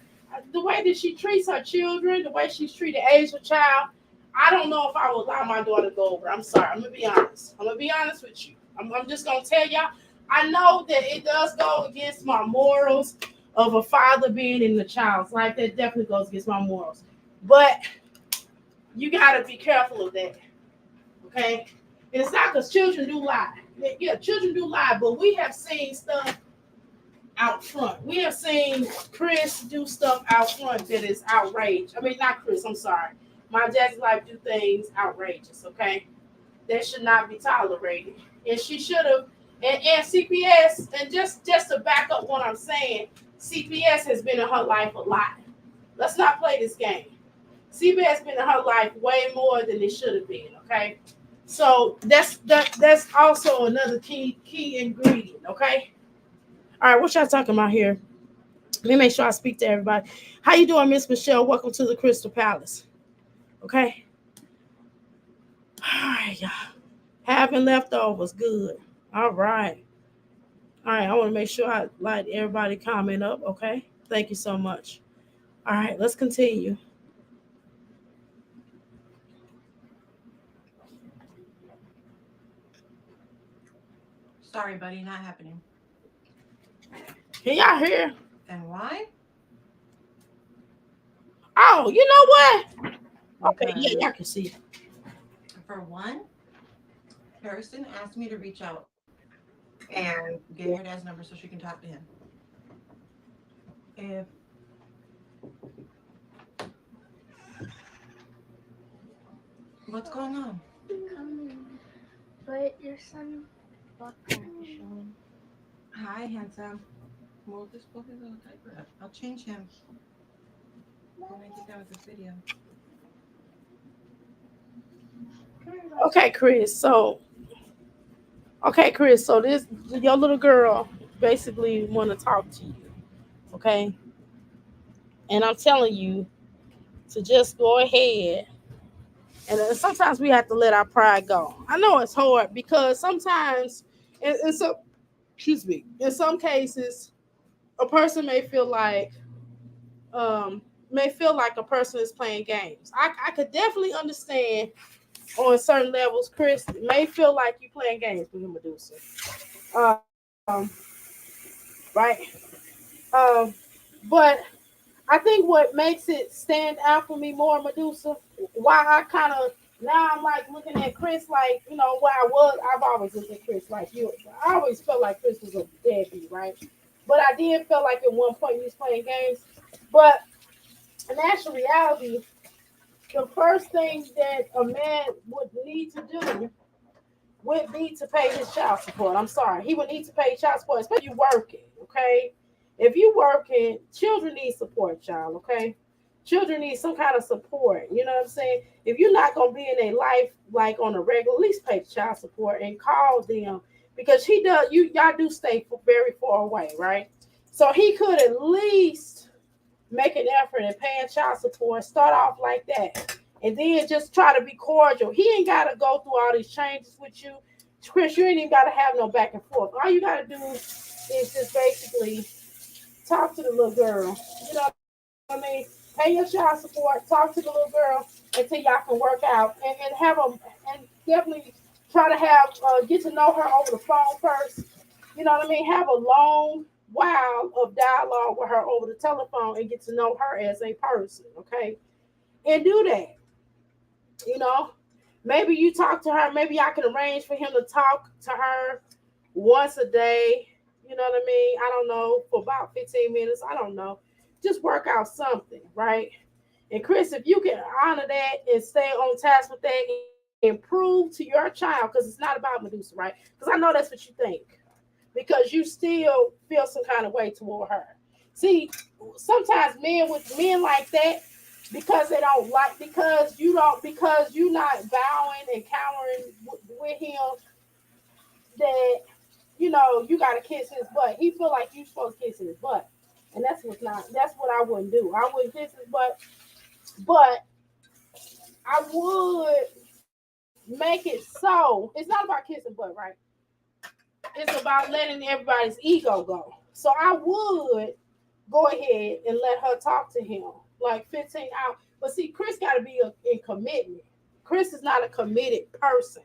The way that she treats her children, the way she's treated Asia child, I don't know if I would allow my daughter to go over. I'm sorry. I'm gonna be honest. I'm gonna be honest with you. I'm just gonna tell y'all. I know that it does go against my morals of a father being in the child's life. That definitely goes against my morals. But you gotta be careful of that. Okay? And it's not because children do lie. Yeah, children do lie, but we have seen stuff out front. We have seen Chris do stuff out front that is outrageous. I mean, not Chris, I'm sorry. My Jazzy life do things outrageous, okay? That should not be tolerated. And she should have, and CPS, and just to back up what I'm saying, CPS has been in her life a lot. Let's not play this game. CPS has been in her life way more than it should have been, okay? So that's also another key ingredient, okay? All right, what y'all talking about here? Let me make sure I speak to everybody. How you doing, Miss Michelle? Welcome to the Crystal Palace. Okay. All right, y'all. Having leftovers, good. All right. All right, I want to make sure I light everybody comment up. Okay. Thank you so much. All right, let's continue. Sorry, buddy, not happening. Can y'all hear? And why? Oh, you know what? Okay, yeah, Because y'all can see. for one, Harrison asked me to reach out and get her dad's number so she can talk to him. If what's going on? Coming. But your son butt crack is showing. Hi, handsome. Well, just pull his little diaper up. I'll change him when I get done with this video. Come here, bud. Okay, Chris. So this your little girl basically want to talk to you. Okay, and I'm telling you to just go ahead. And sometimes we have to let our pride go. I know it's hard because sometimes, in some, excuse me, in some cases, a person may feel like a person is playing games. I could definitely understand on certain levels, Chris may feel like you playing games with him, Medusa. Um, right? Um, but I think what makes it stand out for me more, Medusa, why I kind of now I'm like looking at Chris like, you know, where I've always looked at Chris like you. I always felt like Chris was a deadbeat, right? But I did feel like at one point he was playing games. But in actual reality, the first thing that a man would need to do would be to pay his child support. I'm sorry. He would need to pay child support, especially if you working, okay? If you working, children need support, child, okay? Children need some kind of support. You know what I'm saying? If you're not gonna be in their life like on a regular, at least pay child support and call them because he does y'all do stay very far away, right? So he could at least make an effort and paying child support, start off like that. And then just try to be cordial. He ain't got to go through all these changes with you. Chris, you ain't even got to have no back and forth. All you got to do is just basically talk to the little girl. You know what I mean? Pay your child support, talk to the little girl until y'all can work out and have them, and definitely try to have, get to know her over the phone first. You know what I mean? Have a long while of dialogue with her over the telephone and get to know her as a person, okay? And do that. You know, maybe you talk to her. Maybe I can arrange for him to talk to her once a day. You know what I mean? I don't know, for about 15 minutes. I don't know. Just work out something, right? And Chris, if you can honor that and stay on task with that and prove to your child, because it's not about Medusa, right? Because I know that's what you think. Because you still feel some kind of way toward her. See, sometimes men like that, because they don't like, because you're not bowing and countering with him, that you know you gotta kiss his butt. He feel like you supposed to kiss his butt, and that's what I wouldn't do. I wouldn't kiss his butt, but I would make it so it's not about kissing butt, right? It's about letting everybody's ego go. So I would go ahead and let her talk to him like 15 hours. But see, Chris got to be in commitment. Chris is not a committed person,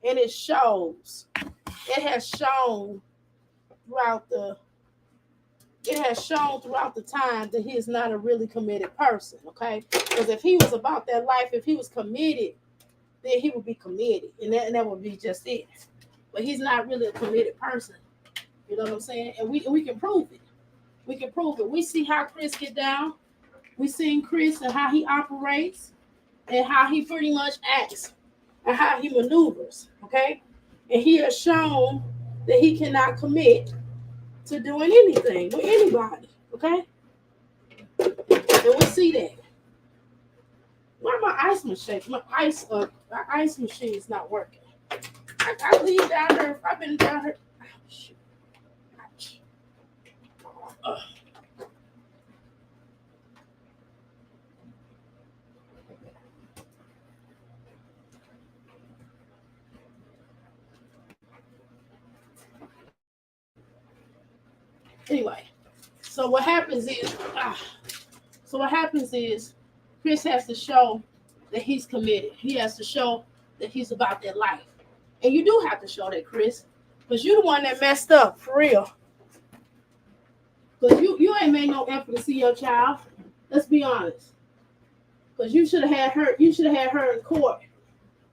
and it shows. It has shown throughout the. It has shown throughout the time that he is not a really committed person. Okay, because if he was about that life, if he was committed, then he would be committed, and that would be just it. But he's not really a committed person. You know what I'm saying? And we can prove it. We can prove it. We see how Chris get down. We seen Chris and how he operates and how he pretty much acts and how he maneuvers. Okay? And he has shown that he cannot commit to doing anything with anybody. Okay? And we see that. Why my ice machine? My ice machine is not working. I leave down there. I've been down here. Oh, shoot. Anyway, so what happens is, Chris has to show that he's committed. He has to show that he's about that life, and you do have to show that, Chris. Because you the one that messed up, for real. Because you ain't made no effort to see your child. Let's be honest. Because you should have had her in court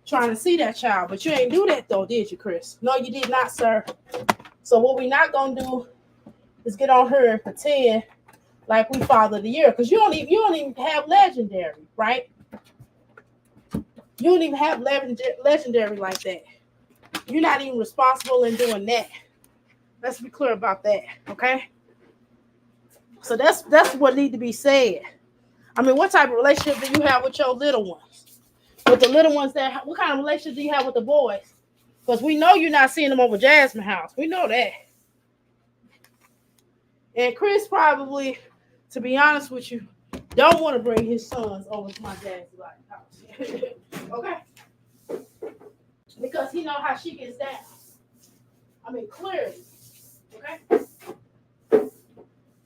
trying to see that child. But you ain't do that though, did you, Chris? No, you did not, sir. So what we not gonna do is get on her and pretend like we father of the year. Because you don't even have legendary, right? You don't even have legendary like that. You're not even responsible in doing that. Let's be clear about that, okay? So that's what need to be said. I mean, what type of relationship do you have with your little ones? With the little ones what kind of relationship do you have with the boys? Because we know you're not seeing them over Jasmine house. We know that. And Chris probably, to be honest with you, don't want to bring his sons over to my Jasmine house. Okay? Because he know how she gets down. I mean, clearly. Okay?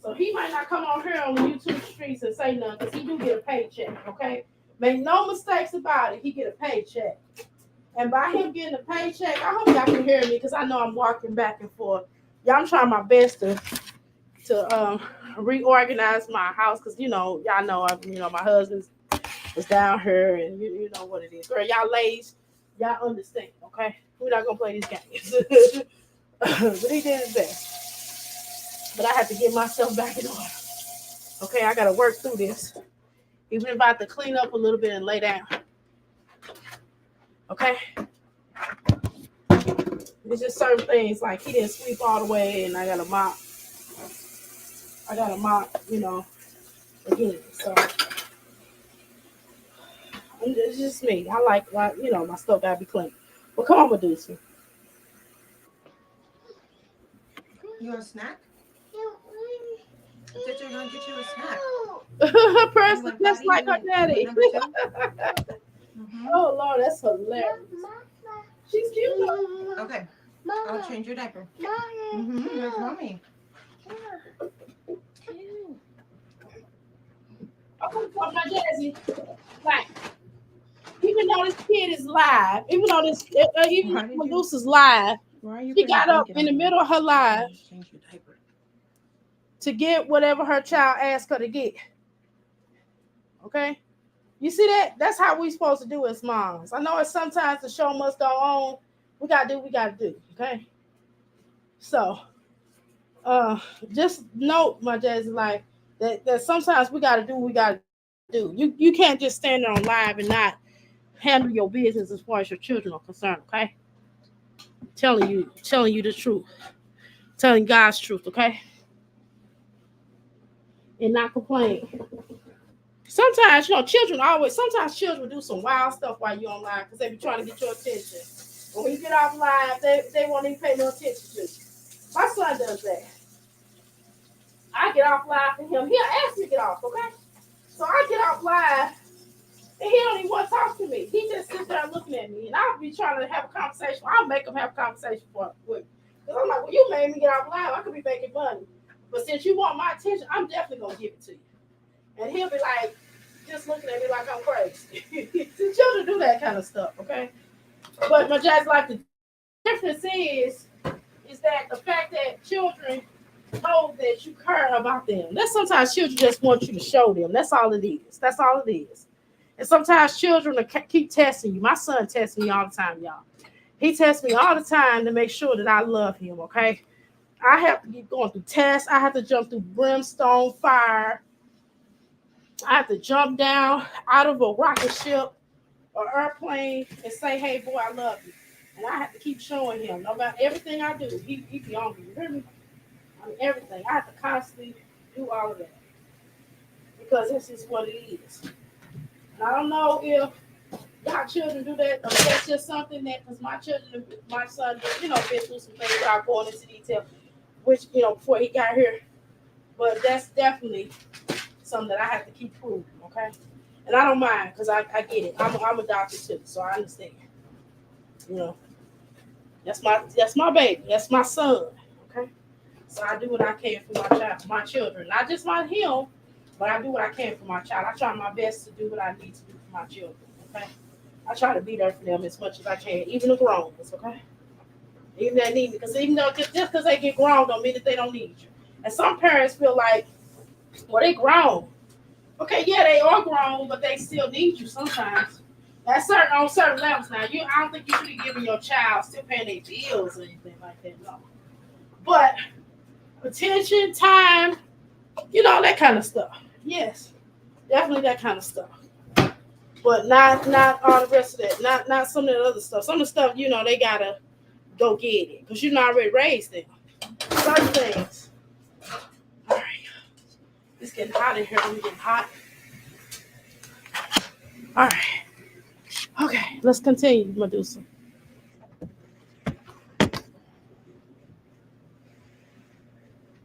So he might not come on here on the YouTube streets and say nothing because he do get a paycheck, okay? Make no mistakes about it. He get a paycheck. And by him getting a paycheck, I hope y'all can hear me because I know I'm walking back and forth. Y'all, I'm trying my best to reorganize my house because, y'all know, my husband was down here and you know what it is. Girl, y'all ladies, y'all understand, okay? We're not going to play these games. But he did his best. But I have to get myself back in order. Okay, I got to work through this. Even if I have to clean up a little bit and lay down. Okay? It's just certain things like he didn't sweep all the way and I got to mop. Again. So it's just me. I like, my stuff got to be clean. Well, come on, Medusa. You want a snack? I said you're going to get you a snack. Person just like her daddy. Number 2? Mm-hmm. Oh, Lord, that's hilarious. She's cute, though. Okay. I'll change your diaper. Mm-hmm. There's mommy. Okay, so my Jazzy, like, even though this kid is live, even though Medusa's live, she got up in the middle of her live to get whatever her child asked her to get. Okay? You see that? That's how we supposed to do as moms. I know it's sometimes the show must go on. We gotta do what we gotta do. Okay? So, just note, my Jazzy, like, that sometimes we gotta do what we gotta do. You can't just stand there on live and not handle your business as far as your children are concerned, okay? Telling you the truth. Telling God's truth, okay? And not complain. Sometimes, sometimes children do some wild stuff while you're on live because they be trying to get your attention. But when you get off live, they won't even pay no attention to you. My son does that. I get off live for him. He'll ask me to get off, okay? So I get off live, and he don't even want to talk to me. He just sits there looking at me, and I'll be trying to have a conversation. I'll make him have a conversation with me. Because I'm like, well, you made me get off live. I could be making money. But since you want my attention, I'm definitely going to give it to you. And he'll be like, just looking at me like I'm crazy. The children do that kind of stuff, okay? But my Jazz, like, the difference is that the fact that children know that you care about them. That's sometimes children just want you to show them. That's all it is. That's all it is. And sometimes children will keep testing you. My son tests me all the time, y'all. He tests me all the time to make sure that I love him, okay? I have to keep going through tests. I have to jump through brimstone fire. I have to jump down out of a rocket ship or airplane and say, hey, boy, I love you. And I have to keep showing him. No matter everything I do, he be on me. You hear me? I mean, everything. I have to constantly do all of that. Because this is what it is. And I don't know if y'all children do that, or that's just something that, because my son, been through some things without going into detail, which, before he got here. But that's definitely something that I have to keep proving, okay? And I don't mind, because I get it. I'm adopted too, so I understand. That's my baby. That's my son, okay? So I do what I can for my children. Not just him, but I do what I can for my child. I try my best to do what I need to do for my children, okay? I try to be there for them as much as I can, even the grown ones, okay? Even they need, because even though just because they get grown don't mean that they don't need you. And some parents feel like, well, they grown. Okay, yeah, they are grown, but they still need you sometimes. At certain on certain levels now. I don't think you should be giving your child still paying their bills or anything like that. No. But attention, time, that kind of stuff. Yes, definitely that kind of stuff. But not all the rest of that. Not some of the other stuff. Some of the stuff, they gotta go get it. Because you not already raised them. Certain things. All right. It's getting hot in here. I'm getting hot. All right. Okay, let's continue, Medusa.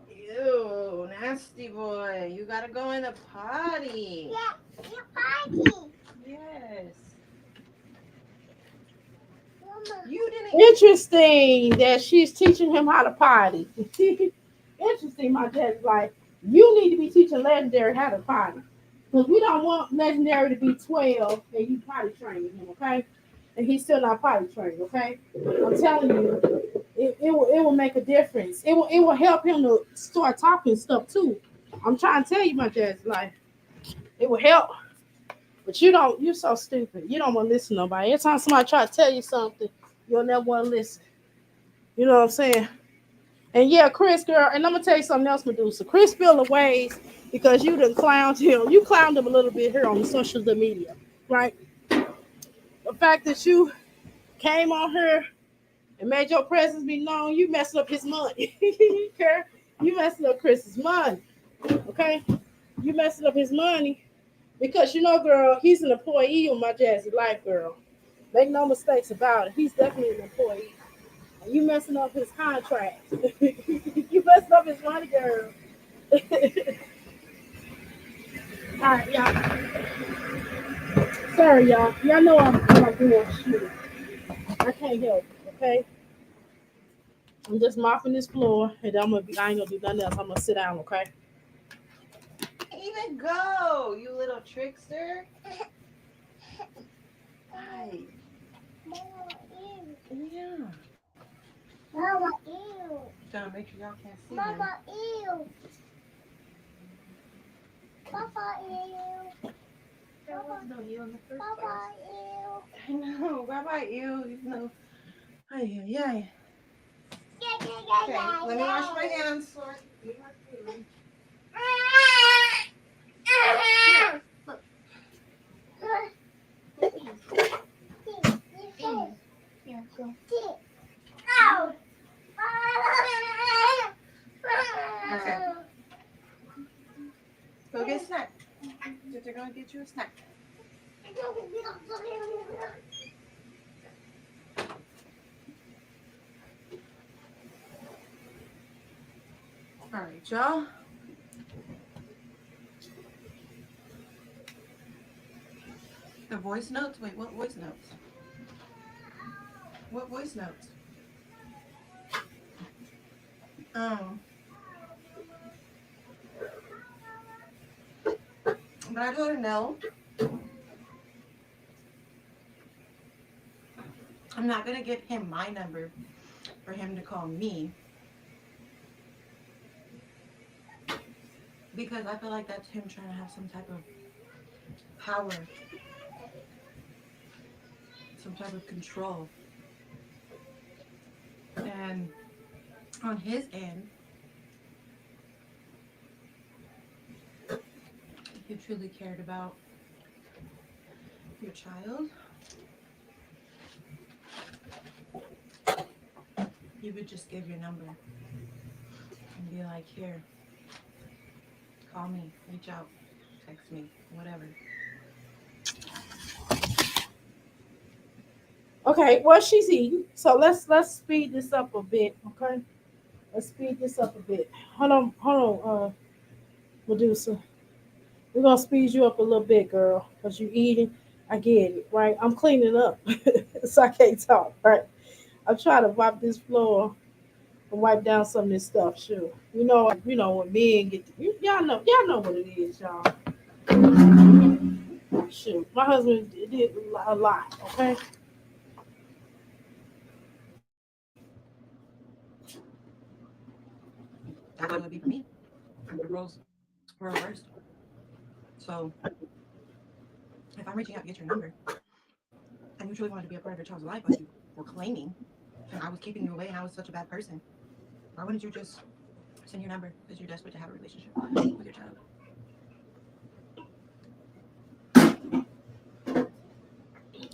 Ew, nasty boy. You gotta go in the potty. Yeah, you're party. Yes. Mama. You didn't. Interesting that she's teaching him how to potty. Interesting, my dad's like, you need to be teaching Legendary how to potty. Because we don't want Legendary to be 12 and you potty training him, okay? And he's still not potty trained, okay? I'm telling you, it will make a difference. It will help him to start talking stuff too. I'm trying to tell you, my dad's like, it will help. But you're so stupid. You don't want to listen to nobody. Every time somebody try to tell you something, you'll never want to listen. You know what I'm saying? And yeah, Chris, girl, and I'm gonna tell you something else, Medusa. Chris feel the ways because you done clowned him. You clowned him a little bit here on the social media, right? The fact that you came on here and made your presence be known, you messed up his money. Okay? You messed up Chris's money. Okay? You messed up his money because girl, he's an employee of my Jazzy Life, girl. Make no mistakes about it. He's definitely an employee. And you messing up his contract. You messing up his money, girl. All right, y'all. Sorry, y'all. Y'all know I'm doing shit. I can't help it, okay? I'm just mopping this floor, and I ain't gonna do nothing else. I'm gonna sit down, okay? Even go, you little trickster. Hi. Mama, ew. Yeah. Mama, ew. Trying to make sure y'all can't see him. Mama, ew. Papa, ew. There was no you in the first Papa, place. ew. I know. Bye bye, you. You know. Ay, ay, ay. Yeah, yeah, yeah, Okay, yeah, let me wash my yeah. hands. Sorry. Leave my food. Yeah, go. Ow. Okay. Go get a snack. They're gonna get you a snack. All right, y'all. The voice notes? Wait, what voice notes? What voice notes? Oh. But I told her no. I'm not going to give him my number for him to call me. Because I feel like that's him trying to have some type of power. Some type of control. And on his end, if you truly cared about your child, you would just give your number and be like, here, call me, reach out, text me, whatever. Okay, well she's eating, so let's speed this up a bit, okay? Let's speed this up a bit. Hold on, Medusa. We're gonna speed you up a little bit, girl, because you eating. I get it, right? I'm cleaning up, so I can't talk, right? I'm trying to wipe this floor and wipe down some of this stuff, sure. When men get y'all know what it is, y'all. Shoot, my husband did a lot, okay? that's what it would be for me. The roles were reversed. So if I'm reaching out to get your number and you truly wanted to be a part of your child's life, like you were claiming, and I was keeping you away and I was such a bad person, why wouldn't you just send your number because you're desperate to have a relationship with your child?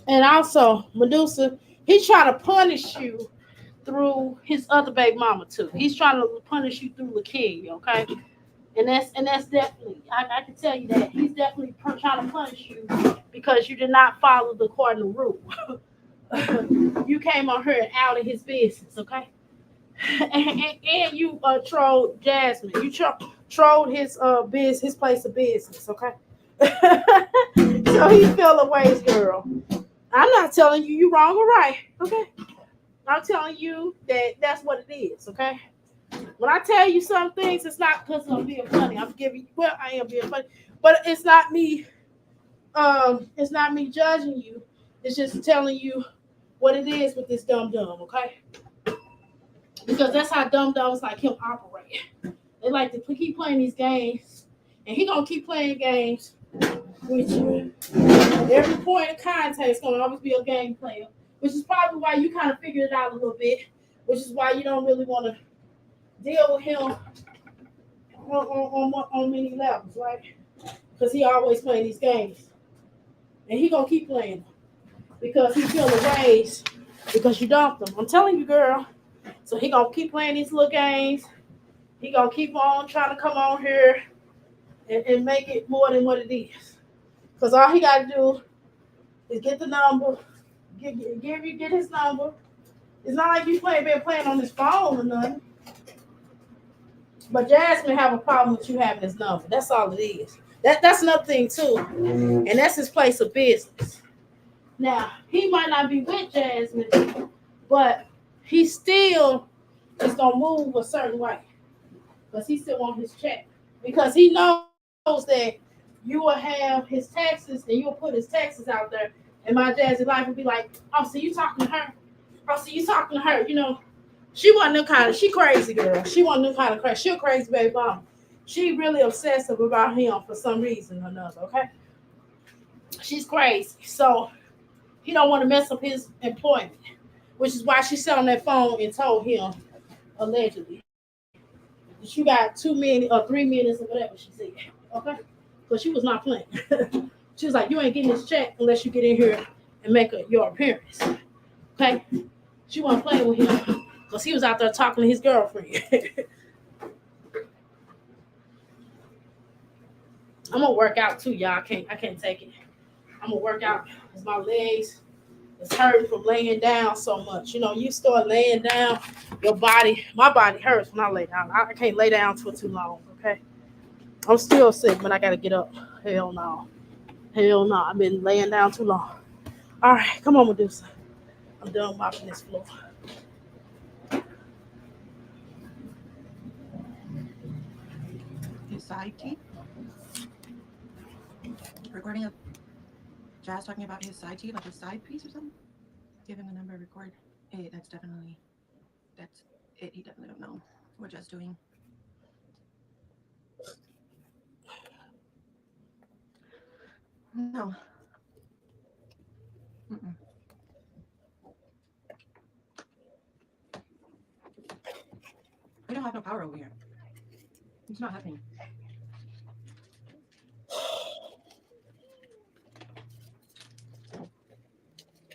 And also, Medusa, he's trying to punish you through his other baby mama too. He's trying to punish you through Lakeem, okay? And that's definitely, I can tell you that he's definitely trying to punish you because you did not follow the cardinal rule. You came on here and out of his business, okay? And you trolled Jasmine. You trolled his place of business, okay? So he fell away, girl. I'm not telling you you wrong or right, okay? I'm telling you that that's what it is, okay? When I tell you some things, it's not because I'm being funny. I'm giving you, well, I am being funny, but it's not me judging you. It's just telling you what it is with this dumb, okay? Because that's how dumb like him operate. They like to keep playing these games, and he gonna keep playing games with you. Every point of contact is gonna always be a game player, which is probably why you kind of figured it out a little bit, which is why you don't really want to deal with him on many levels, right? Because he always playing these games, and he gonna keep playing them because he feel the ways because you dumped him. I'm telling you, girl. So he gonna keep playing these little games. He gonna keep on trying to come on here and make it more than what it is. Because all he got to do is get the number, get his number. It's not like you been playing on his phone or nothing. But Jasmine have a problem with you having his number. That's all it is. That's another thing too, and that's his place of business. Now he might not be with Jasmine, but he still is gonna move a certain way because he still want his check because he knows that you will have his taxes and you'll put his taxes out there, and my Jazzy life will be like, oh, so you talking to her? Oh, so you talking to her? You know, she wasn't no kind of, she crazy girl. She wasn't no kind of crazy. She a crazy baby mama. She really obsessive about him for some reason or another, okay? She's crazy. So he don't want to mess up his employment, which is why she sat on that phone and told him, allegedly, that you got 2 minutes or 3 minutes or whatever she said, okay? But she was not playing. She was like, you ain't getting this check unless you get in here and make your appearance, okay? She wasn't playing with him because he was out there talking to his girlfriend. I'm gonna work out too, y'all. I can't take it. I'm gonna work out because my legs is hurting from laying down so much. You know, you start laying down, my body hurts when I lay down. I can't lay down for too long. Okay, I'm still sick, but I gotta get up. Hell no, hell no. I've been laying down too long. All right, come on, Medusa. I'm done mopping this floor. His side tea, recording of Jazz talking about his side tea, like his side piece or something. Give him the number, record. Hey, that's it. He definitely don't know what Jazz doing. No. Mm-mm. We don't have no power over here. It's not happening.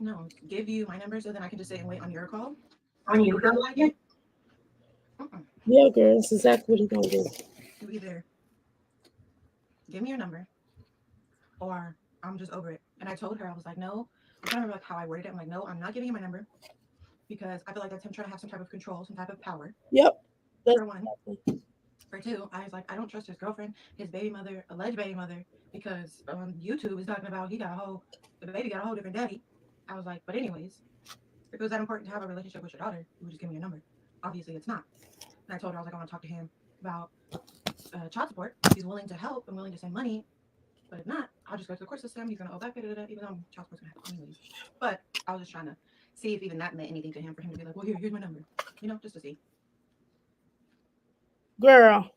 No, give you my number so then I can just sit and wait on your call. On you don't like it? Mm-mm. Yeah, girl, that's exactly what he gonna do. You either give me your number or I'm just over it. And I told her, I was like, no, I'm trying to remember like how I worded it. I'm like, no, I'm not giving you my number because I feel like that's him trying to have some type of control, some type of power. Yep. For one. For two, I was like, I don't trust his girlfriend, his baby mother, alleged baby mother, because YouTube is talking about the baby got a whole different daddy. I was like, but anyways, if it was that important to have a relationship with your daughter, you would just give me your number. Obviously, it's not. And I told her, I was like, I want to talk to him about child support. He's willing to help and willing to send money, but if not, I'll just go to the court system. He's going to owe back, even though child support's going to happen anyways. But I was just trying to see if even that meant anything to him, for him to be like, well, here's my number, just to see. girl,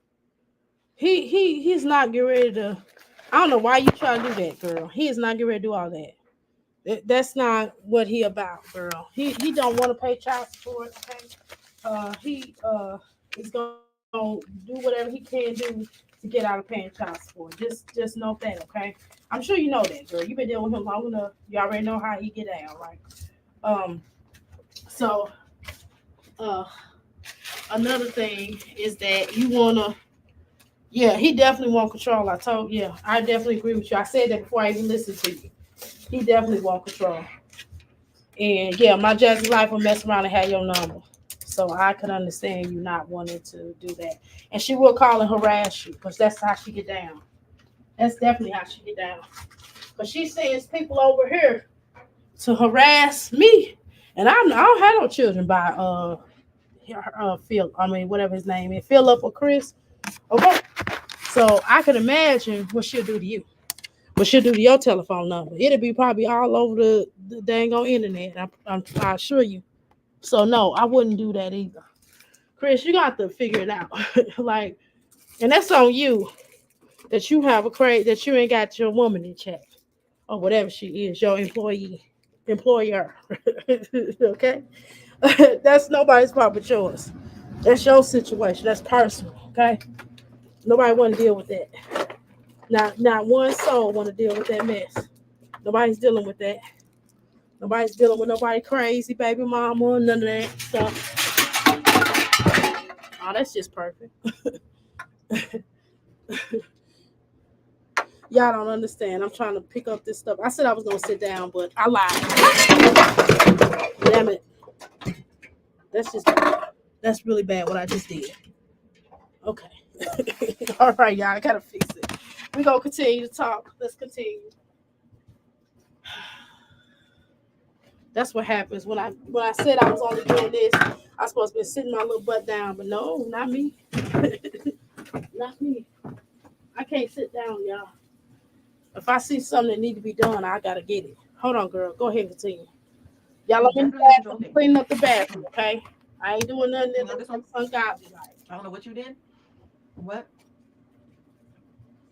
he's not getting ready to. I don't know why you try to do that, girl. He is not getting ready to do all that. That's not what he about, girl. He don't want to pay child support. Okay, he is gonna do whatever he can do to get out of paying child support. Just know that, okay? I'm sure you know that, girl. You've been dealing with him long enough. You already know how he get down, right? Um, so uh, another thing is that you wanna. Yeah, he definitely want control. Yeah, I definitely agree with you. I said that before I even listened to you. He definitely want control. And yeah, my Jazzy life will mess around and have your number. So I could understand you not wanting to do that. And she will call and harass you because that's how she get down. That's definitely how she get down. But she sends people over here to harass me. And I don't have no children by Phil. I mean whatever his name is, Philip or Chris. Okay. So I can imagine what she'll do to you. What she'll do to your telephone number. It'll be probably all over the dang on internet. I assure you. So no, I wouldn't do that either. Chris, you got to figure it out. Like, and that's on you that you have a crate that you ain't got your woman in check or whatever she is, your employer. Okay, that's nobody's fault but yours. That's your situation. That's personal. Okay, nobody want to deal with that. Not one soul want to deal with that mess. Nobody's dealing with that. Nobody's dealing with nobody crazy, baby mama, none of that stuff. Oh, that's just perfect. Y'all don't understand. I'm trying to pick up this stuff. I said I was gonna sit down, but I lied. Damn it. That's just that's really bad what I just did. Okay. All right, y'all. I gotta fix it. We gonna continue to talk. Let's continue. That's what happens when I said I was only doing this. I was supposed to be sitting my little butt down, but no, not me. Not me. I can't sit down, y'all. If I see something that need to be done, I gotta get it. Hold on, girl. Go ahead and continue. Y'all, I'm in the Definitely a control bathroom thing. cleaning up the bathroom, okay? I ain't doing nothing You that know this looks one? ungodly like. I don't know what you did, what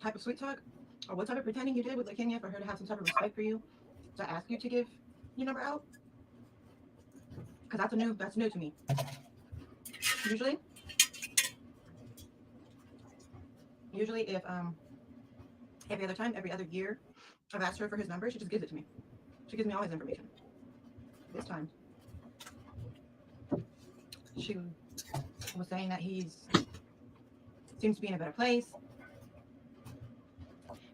type of sweet talk, or what type of pretending you did with Kenya for her to have some type of respect for you, to ask you to give your number out, because that's new to me. Usually, usually if every other time, every other year, I've asked her for his number, she just gives it to me. She gives me all his information. This time, she was saying that he's seems to be in a better place.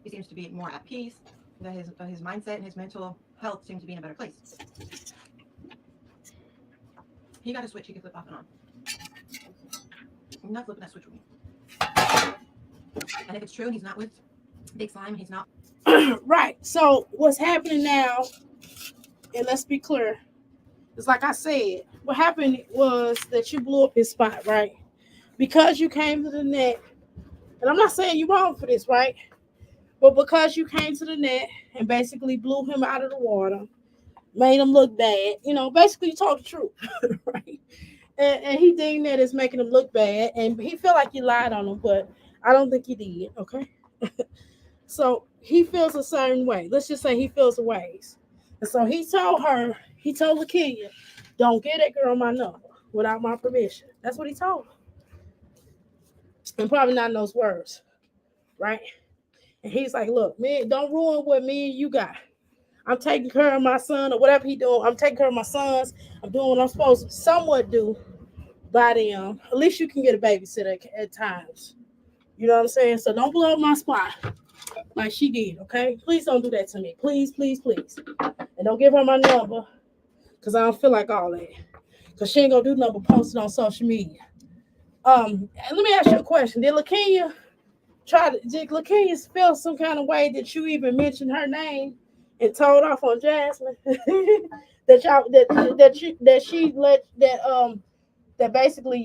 He seems to be more at peace. That his mindset and his mental health seem to be in a better place. He got a switch he can flip off and on. You're not flipping that switch with me. And if it's true and he's not with Big Slime, he's not. Right. So what's happening now, and let's be clear, it's like I said, what happened was that you blew up his spot, right? Because you came to the net, and I'm not saying you're wrong for this, right? But because you came to the net and basically blew him out of the water, made him look bad, basically you told the truth, right? And he deemed that as making him look bad, and he felt like you lied on him, but I don't think he did, okay? So he feels a certain way. Let's just say he feels a ways. And so he told Lakia, don't get that girl my number without my permission. That's what he told her. And probably not in those words, right? And he's like, look, man, don't ruin what me and you got. I'm taking care of my son or whatever he doing. I'm taking care of my sons. I'm doing what I'm supposed to somewhat do by them. At least you can get a babysitter at times. You know what I'm saying? So don't blow up my spot like she did, okay? Please don't do that to me. Please, please, please. And don't give her my number because I don't feel like all that. Because she ain't going to do nothing but post it on social media. And let me ask you a question. Did Lakenya feel some kind of way that you even mentioned her name and told off on Jasmine? That basically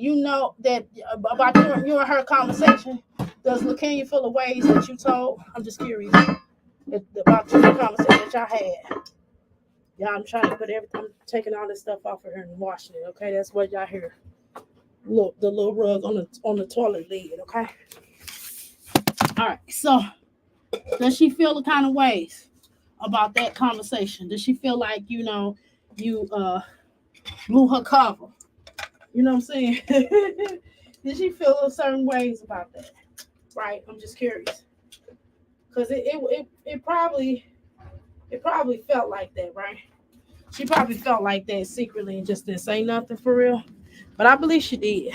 that about you and her conversation. Does Lakenya feel the ways that you told? I'm just curious about the conversation that y'all had. Yeah, I'm trying to put everything. I'm taking all this stuff off of her and washing it. Okay, that's what y'all hear. look the little rug on the toilet lid. Okay. All right. So does she feel the kind of ways about that conversation? Does she feel like you blew her cover? You know what I'm saying? Did she feel a certain ways about that? Right. I'm just curious because it probably felt like that, right? She probably felt like that secretly and just didn't say nothing for real. But I believe she did.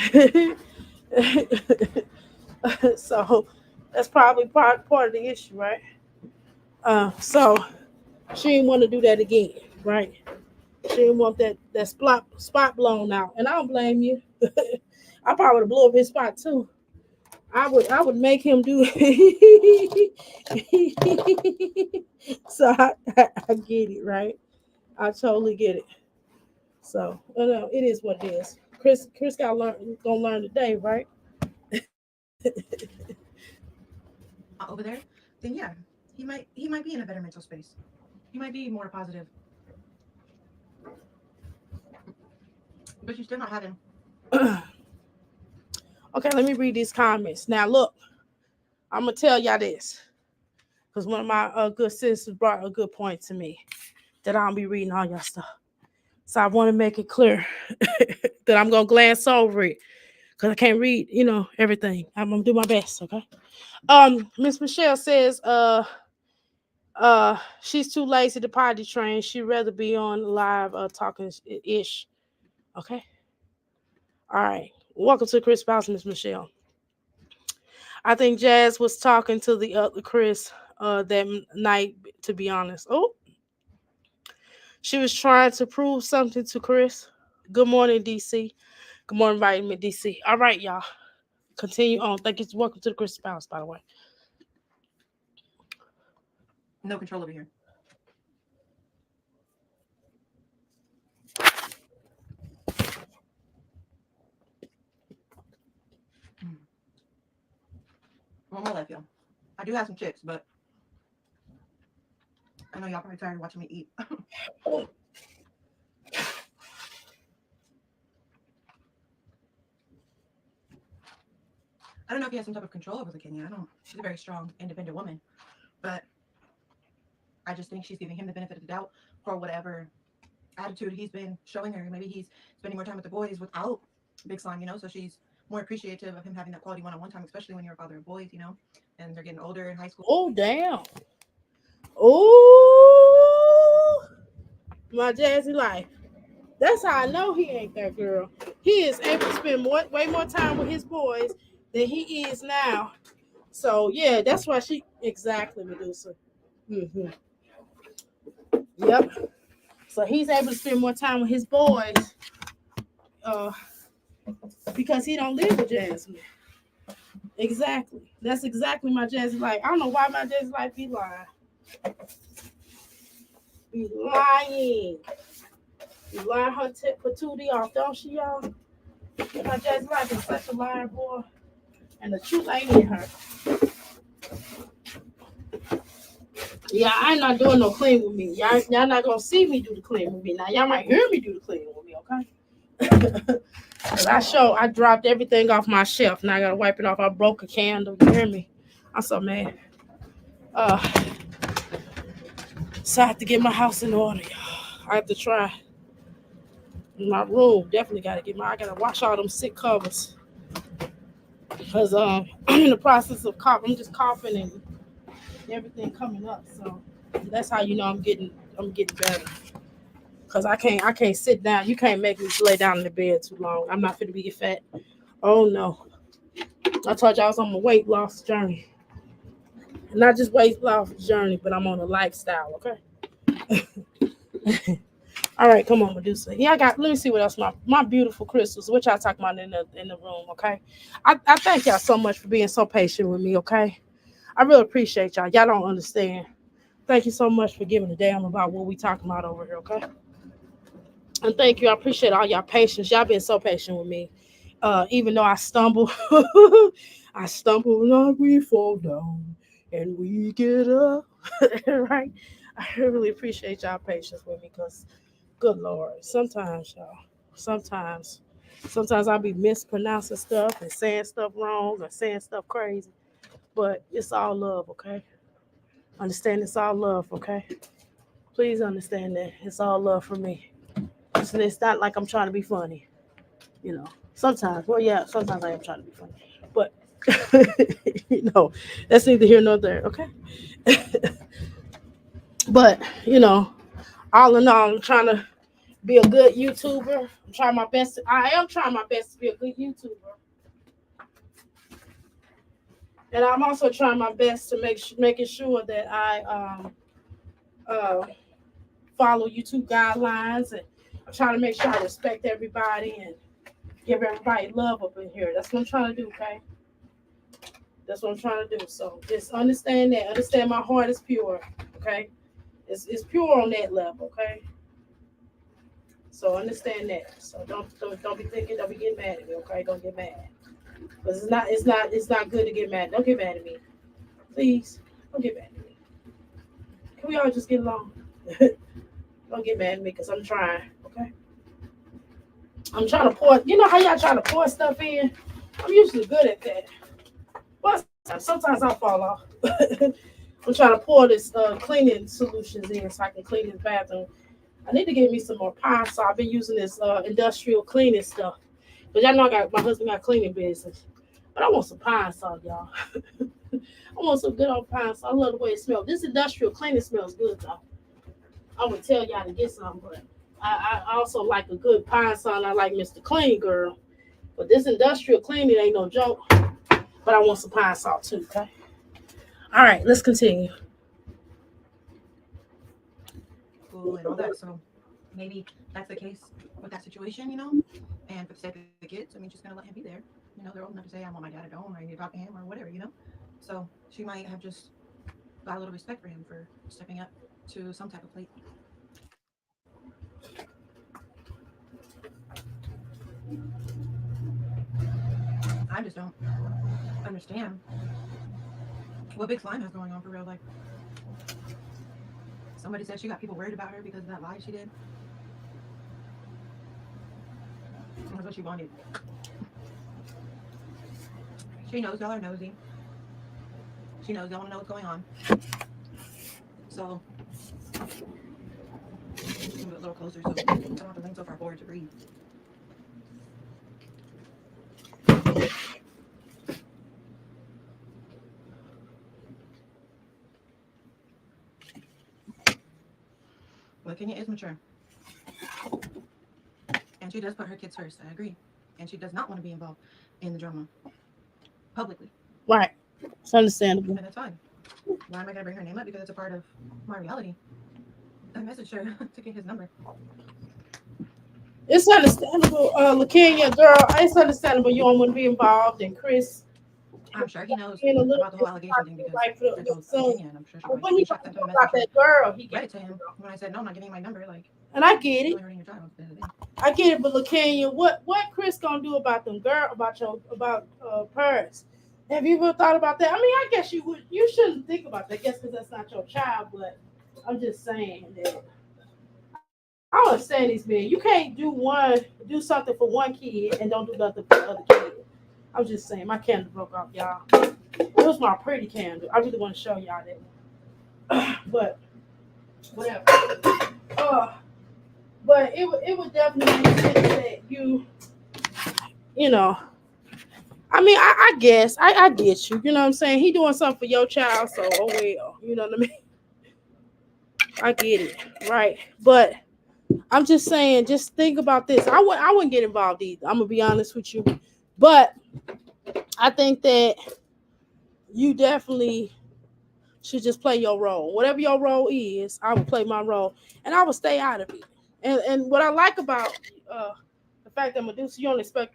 So that's probably part of the issue, right? So she didn't want to do that again, right? She didn't want that spot blown out, and I don't blame you. I probably would blew up his spot too. I would make him do it. So I get it, right? I totally get it. So it is what it is. Chris got gonna learn today, right? Over there, then yeah, he might be in a better mental space. He might be more positive, but you're still not having. Okay, let me read these comments. Now look, I'm gonna tell y'all this because one of my good sisters brought a good point to me that I'll be reading all y'all stuff. So I want to make it clear that I'm gonna glance over it because I can't read, everything. I'm gonna do my best, okay? Miss Michelle says, she's too lazy to potty train. She'd rather be on live talking ish. Okay. All right. Welcome to Chris House, Miss Michelle. I think Jazz was talking to the other Chris that night, to be honest. Oh, she was trying to prove something to Chris. Good morning, DC. Good morning, Vitamin DC. All right, y'all. Continue on. Thank you. Welcome to the Chris House, by the way. No control over here. Mm. One more left, y'all. I do have some chips, but I know y'all probably tired of watching me eat. I don't know if he has some type of control over the Kenya. I don't. She's a very strong, independent woman, but I just think she's giving him the benefit of the doubt for whatever attitude he's been showing her. Maybe he's spending more time with the boys without Big Slime, so she's more appreciative of him having that quality one-on-one time, especially when you're a father of boys, and they're getting older in high school. Oh, damn. Oh, my Jazzy life. That's how I know he ain't that girl. He is able to spend way more time with his boys than he is now. So yeah, that's why she exactly Medusa. Hmm. Yep. So he's able to spend more time with his boys, uh, because he don't live with Jasmine. Exactly. That's exactly my Jazzy life. I don't know why my Jazzy life be lying. Be lying. Be lying her patootie off, don't she, y'all? My Jazzy life is such a liar, boy. And the truth ain't in her. Yeah, I'm not doing no clean with me. Y'all not gonna see me do the clean with me. Now y'all might hear me do the clean with me, okay? Cause I dropped everything off my shelf. Now I gotta wipe it off. I broke a candle. You hear me? I'm so mad. Uh, so I have to get my house in order, y'all. I have to try. My room definitely gotta I gotta wash all them sick covers. Cause I'm in the process of coughing. I'm just coughing and everything coming up. So that's how you know I'm getting better. Cause I can't sit down. You can't make me lay down in the bed too long. I'm not fit to be fat. Oh no. I told you I was on my weight loss journey. Not just weight loss journey, but I'm on a lifestyle, okay? All right, come on, Medusa. Yeah, let me see what else my beautiful crystals, what y'all talking about in the room, okay? I thank y'all so much for being so patient with me, okay? I really appreciate y'all. Y'all don't understand. Thank you so much for giving a damn about what we talking about over here, okay? And thank you. I appreciate all y'all patience. Y'all been so patient with me. Even though I stumble, I stumble like we fall down and we get up. Right? I really appreciate y'all patience with me because, good Lord, sometimes, y'all, sometimes Sometimes I'll be mispronouncing stuff and saying stuff wrong or saying stuff crazy. But it's all love, okay? Understand it's all love, okay? Please understand that. It's all love for me. It's not like I'm trying to be funny, you know. Sometimes, well, yeah, sometimes I am trying to be funny. But, that's neither here nor there, okay? But, all in all, I'm trying to be a good YouTuber. I'm trying my best. I am trying my best to be a good YouTuber. And I'm also trying my best to making sure that I uh, follow YouTube guidelines, and I'm trying to make sure I respect everybody and give everybody love up in here. That's what I'm trying to do, okay? That's what I'm trying to do. So just understand that. Understand my heart is pure, okay? It's pure on that level, okay? So understand that. So don't be thinking, don't be getting mad at me, okay? Don't get mad. Because it's not good to get mad. Don't get mad at me. Please. Don't get mad at me. Can we all just get along? Don't get mad at me because I'm trying, okay? I'm trying to pour, you know how y'all try to pour stuff in? I'm usually good at that. But sometimes I fall off. I'm trying to pour this cleaning solutions in so I can clean this bathroom. I need to get me some more pine saw. I've been using this industrial cleaning stuff. But y'all know my husband got cleaning business. But I want some pine saw, y'all. I want some good old pine saw. I love the way it smells. This industrial cleaning smells good, though. I would tell y'all to get some, but I also like a good pine saw, and I like Mr. Clean Girl. But this industrial cleaning ain't no joke. But I want some pine saw, too, okay? All right, let's continue. School and all that. So maybe that's the case with that situation, And for the sake of the kids, just gonna let him be there. They're old enough to say, I want my dad at home, or I need to talk to him, or whatever. So she might have just got a little respect for him for stepping up to some type of plate. I just don't understand what Big Slime has going on for real. Like, somebody said she got people worried about her because of that lie she did. That's what she wanted. She knows y'all are nosy. She knows y'all want to know what's going on. So, move it a little closer so I don't have to lean so far forward to breathe. Well, Kenya is mature. And she does put her kids first. I agree. And she does not want to be involved in the drama publicly. Right. It's understandable. And that's fine. Why am I going to bring her name up? Because it's a part of my reality. I messaged her to get his number. It's understandable, LaKenya, girl. It's understandable you don't want to be involved. And Chris, I'm sure he knows about the whole allegation thing because I told Kenya, and I'm sure she when he talked talked about that girl, he read it to him. When I said, no, I'm not giving you my number, like. And I get it. Hurting your child at the end of the day. I get it, but LaKenya, what Chris gonna do about them girl about Paris? Have you ever thought about that? I mean, I guess you shouldn't think about that. I guess because that's not your child, but I'm just saying that I don't understand these men. You can't do something for one kid and don't do nothing for the other kid. I'm just saying, my candle broke off, y'all. It was my pretty candle. I really want to show y'all that. But whatever. But it would definitely make sense that I mean, I guess I get you. You know what I'm saying? He doing something for your child, so oh well. You know what I mean? I get it, right? But I'm just saying, just think about this. I wouldn't get involved either. I'm gonna be honest with you, but I think that you definitely should just play your role. Whatever your role is, I would play my role, and I would stay out of it. And what I like about the fact that Medusa, you don't expect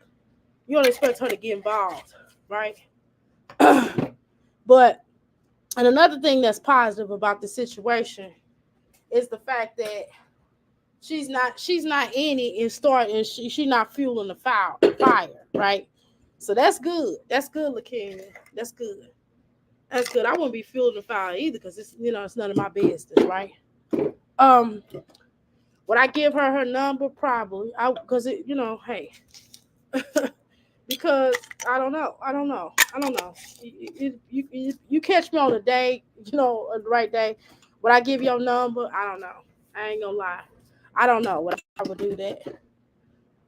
her to get involved, right? But and another thing that's positive about the situation is the fact that she's not in it and starting. She's not fueling the fire, right? So that's good. That's good, LaKenya. That's good. That's good. I wouldn't be fueling the fire either because it's none of my business, right? Would I give her number? Probably. Because hey, Because I don't know. You catch me on a day, on the right day. Would I give your number? I don't know. I ain't gonna lie. I don't know. Would I would do that?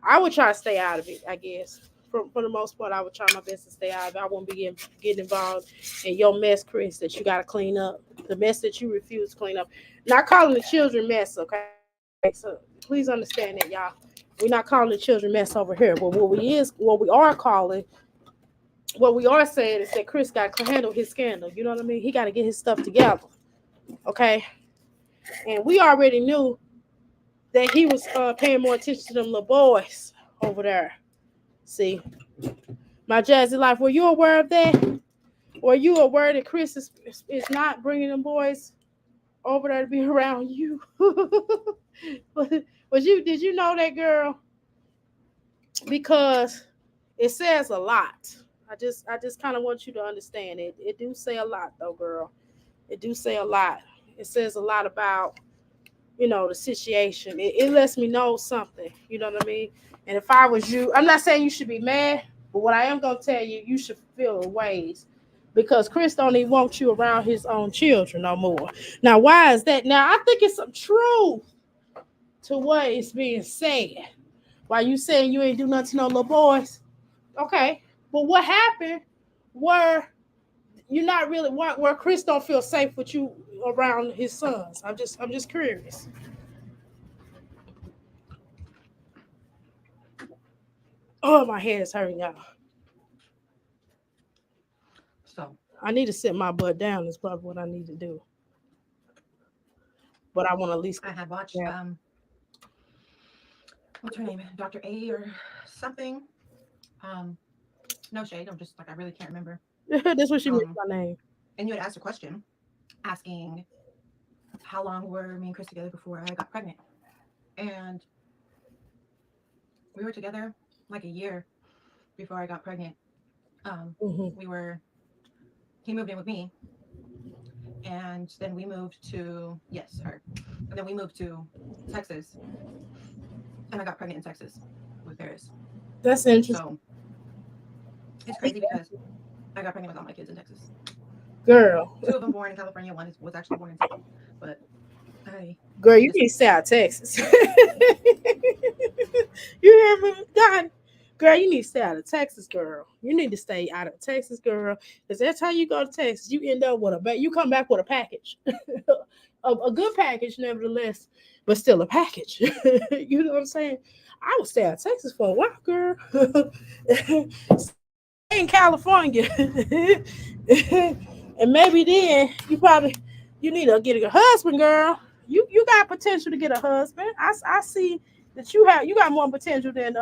I would try to stay out of it. I guess for the most part, I would try my best to stay out of it. I won't be getting involved in your mess, Chris, that you got to clean up. The mess that you refuse to clean up. Not calling the children mess, okay? So please understand that, y'all. We're not calling the children mess over here. But what we are saying is that Chris got to handle his scandal. You know what I mean? He got to get his stuff together, okay? And we already knew that he was paying more attention to them little boys over there. See, my Jazzy life. Were you aware of that? Were you aware that Chris is not bringing them boys over there to be around you? Was you? Did you know that, girl? Because it says a lot. I just kind of want you to understand it. It do say a lot, though, girl. It do say a lot. It says a lot about the situation. It lets me know something. You know what I mean? And if I was you, I'm not saying you should be mad, but what I am gonna tell you, you should feel the ways. Because Chris don't even want you around his own children no more. Now, why is that? Now, I think it's some truth to what is being said. Why you saying you ain't do nothing to no little boys? Okay, but what happened? Where you're not really where Chris don't feel safe with you around his sons? I'm just curious. Oh, my head is hurting, y'all. So I need to sit my butt down. Is probably what I need to do. But I want to at least. I had watched Yeah. what's her name? Dr. A or something. Um, no shade. I'm just like I really can't remember. That's what she meant Um, my name. and you had asked a question asking how long were me and Chris together before I got pregnant. And we were together like a year before I got pregnant. Hmm. We were he moved in with me, and then we moved to yes, her. And then we moved to Texas, and I got pregnant in Texas with Paris. That's interesting, So it's crazy because I got pregnant with all my kids in Texas. girl. Two of them born in California. One was actually born in Texas. But I Girl, you just need to stay out of Texas. You hear me? God, girl, you need to stay out of Texas, girl. You need to stay out of Texas, girl. Because that's how you go to Texas. You end up with you come back with a package. A good package, nevertheless, but still a package. You know what I'm saying? I would stay out of Texas for a while, girl. Stay in California. And maybe then you need to get a husband, girl. You got potential to get a husband. I see that you got more potential than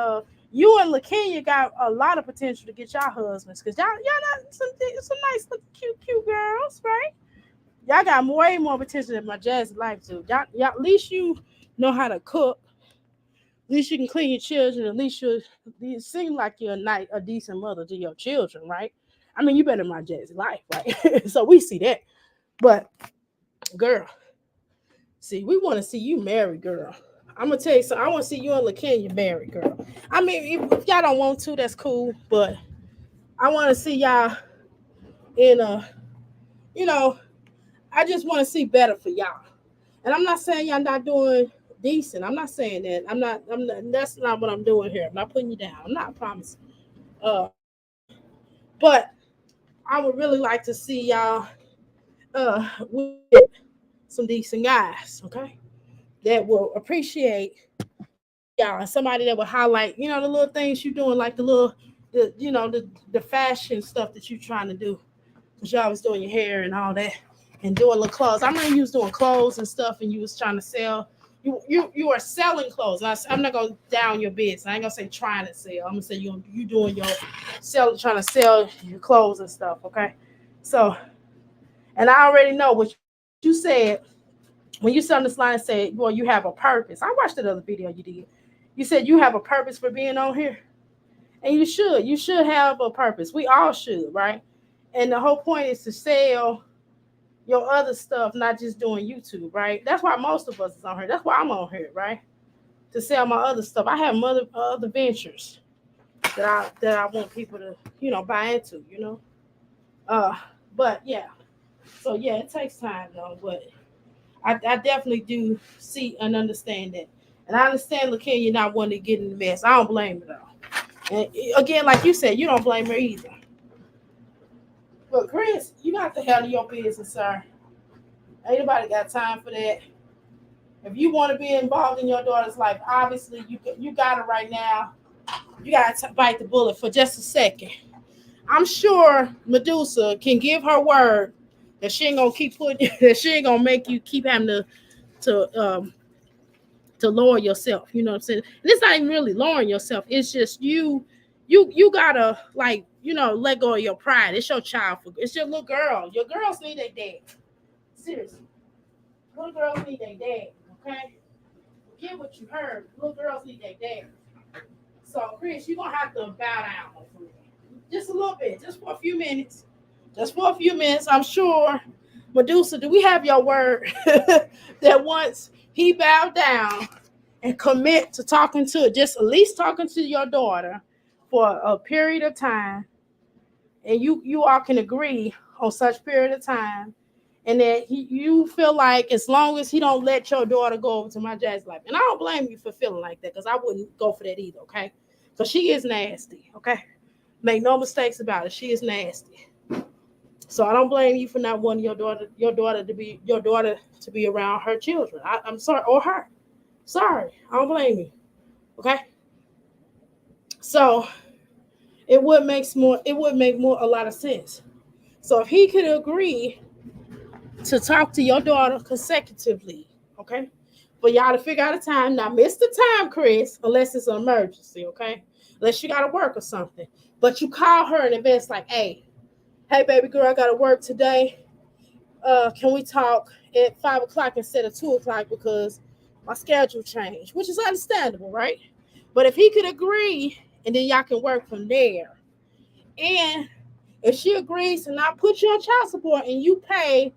you and LaKenya got a lot of potential to get y'all husbands because y'all not some nice looking cute girls, right? Y'all got way more potential than my Jazzy life too. Y'all at least you know how to cook. At least you can clean your children. At least you seem like you're a decent mother to your children, right? I mean, you better than my Jazzy life, right? So we see that. But girl, see, we want to see you married, girl. I'm gonna tell you something. I want to see you and LaKenya married, girl. I mean, if y'all don't want to, that's cool. But I want to see y'all in a, you know, I just want to see better for y'all. And I'm not saying y'all not doing decent. I'm not saying that. I'm not. That's not what I'm doing here. I'm not putting you down. I'm not promising. Uh, but I would really like to see y'all with some decent guys. Okay, that will appreciate y'all and somebody that will highlight, the little things you're doing, like the fashion stuff that you're trying to do. Cause y'all was doing your hair and all that, and doing little clothes. I remember you was doing clothes and stuff, and you was trying to sell. You are selling clothes. I'm not gonna down your business. I ain't gonna say trying to sell. I'm gonna say you doing your trying to sell your clothes and stuff. Okay, so and I already know what you said when you said on this line. Said, well, you have a purpose. I watched that other video you did. You said you have a purpose for being on here, and you should. You should have a purpose. We all should, right? And the whole point is to sell your other stuff, not just doing YouTube, right? That's why most of us is on here. That's why I'm on here, right? To sell my other stuff. I have other ventures. that I want people to, buy into, Uh, but yeah, so yeah, it takes time though, but I definitely do see and understand that. And I understand LaKenya not wanting to get in the mess. I don't blame her though. And again, like you said, you don't blame her either. But Chris, you got to handle your business, sir. Ain't nobody got time for that. If you want to be involved in your daughter's life, obviously you got it right now. You got to bite the bullet for just a second. I'm sure Medusa can give her word that she ain't gonna keep putting that she ain't gonna make you keep having to to lower yourself. You know what I'm saying? And it's not even really lowering yourself. It's just you gotta like let go of your pride. It's your child. It's your little girl. Your girls need their dad. Seriously, little girls need their dad. Okay, forget what you heard. Little girls need their dad. So Chris, you're gonna have to bow down for me. Just a little bit, just for a few minutes. Just for a few minutes. I'm sure. Medusa, do we have your word that once he bowed down and commit to talking to just at least talking to your daughter for a period of time, and you all can agree on such period of time, and that you feel like as long as he don't let your daughter go over to my jazz life, and I don't blame you for feeling like that because I wouldn't go for that either, okay? Because she is nasty, okay? Make no mistakes about it, she is nasty. So I don't blame you for not wanting your daughter to be around her children. I'm sorry, or her. Sorry, I don't blame you. Okay. So it would make a lot of sense. So if he could agree to talk to your daughter consecutively, okay, for y'all to figure out a time, not miss the time, Chris, unless it's an emergency, okay, unless you got to work or something. But you call her in advance, like, hey, baby girl, I got to work today. Can we talk at 5 o'clock instead of 2 o'clock because my schedule changed, which is understandable, right? But if he could agree, and then y'all can work from there. And if she agrees to not put you on child support and you pay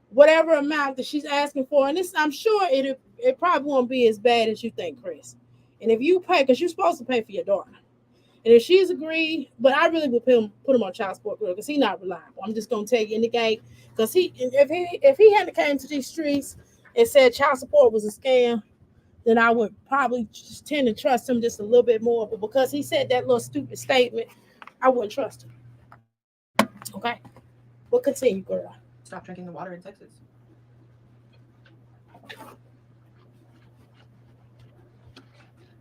whatever amount that she's asking for, and this I'm sure it probably won't be as bad as you think, Chris. And if you pay, because you're supposed to pay for your daughter. And if she's agreed, but I really would put him on child support because he's not reliable. I'm just gonna tell you in the gate because if he hadn't came to these streets and said child support was a scam, then I would probably just tend to trust him just a little bit more. But because he said that little stupid statement, I wouldn't trust him. Okay, we'll continue, girl. Stop drinking the water in Texas.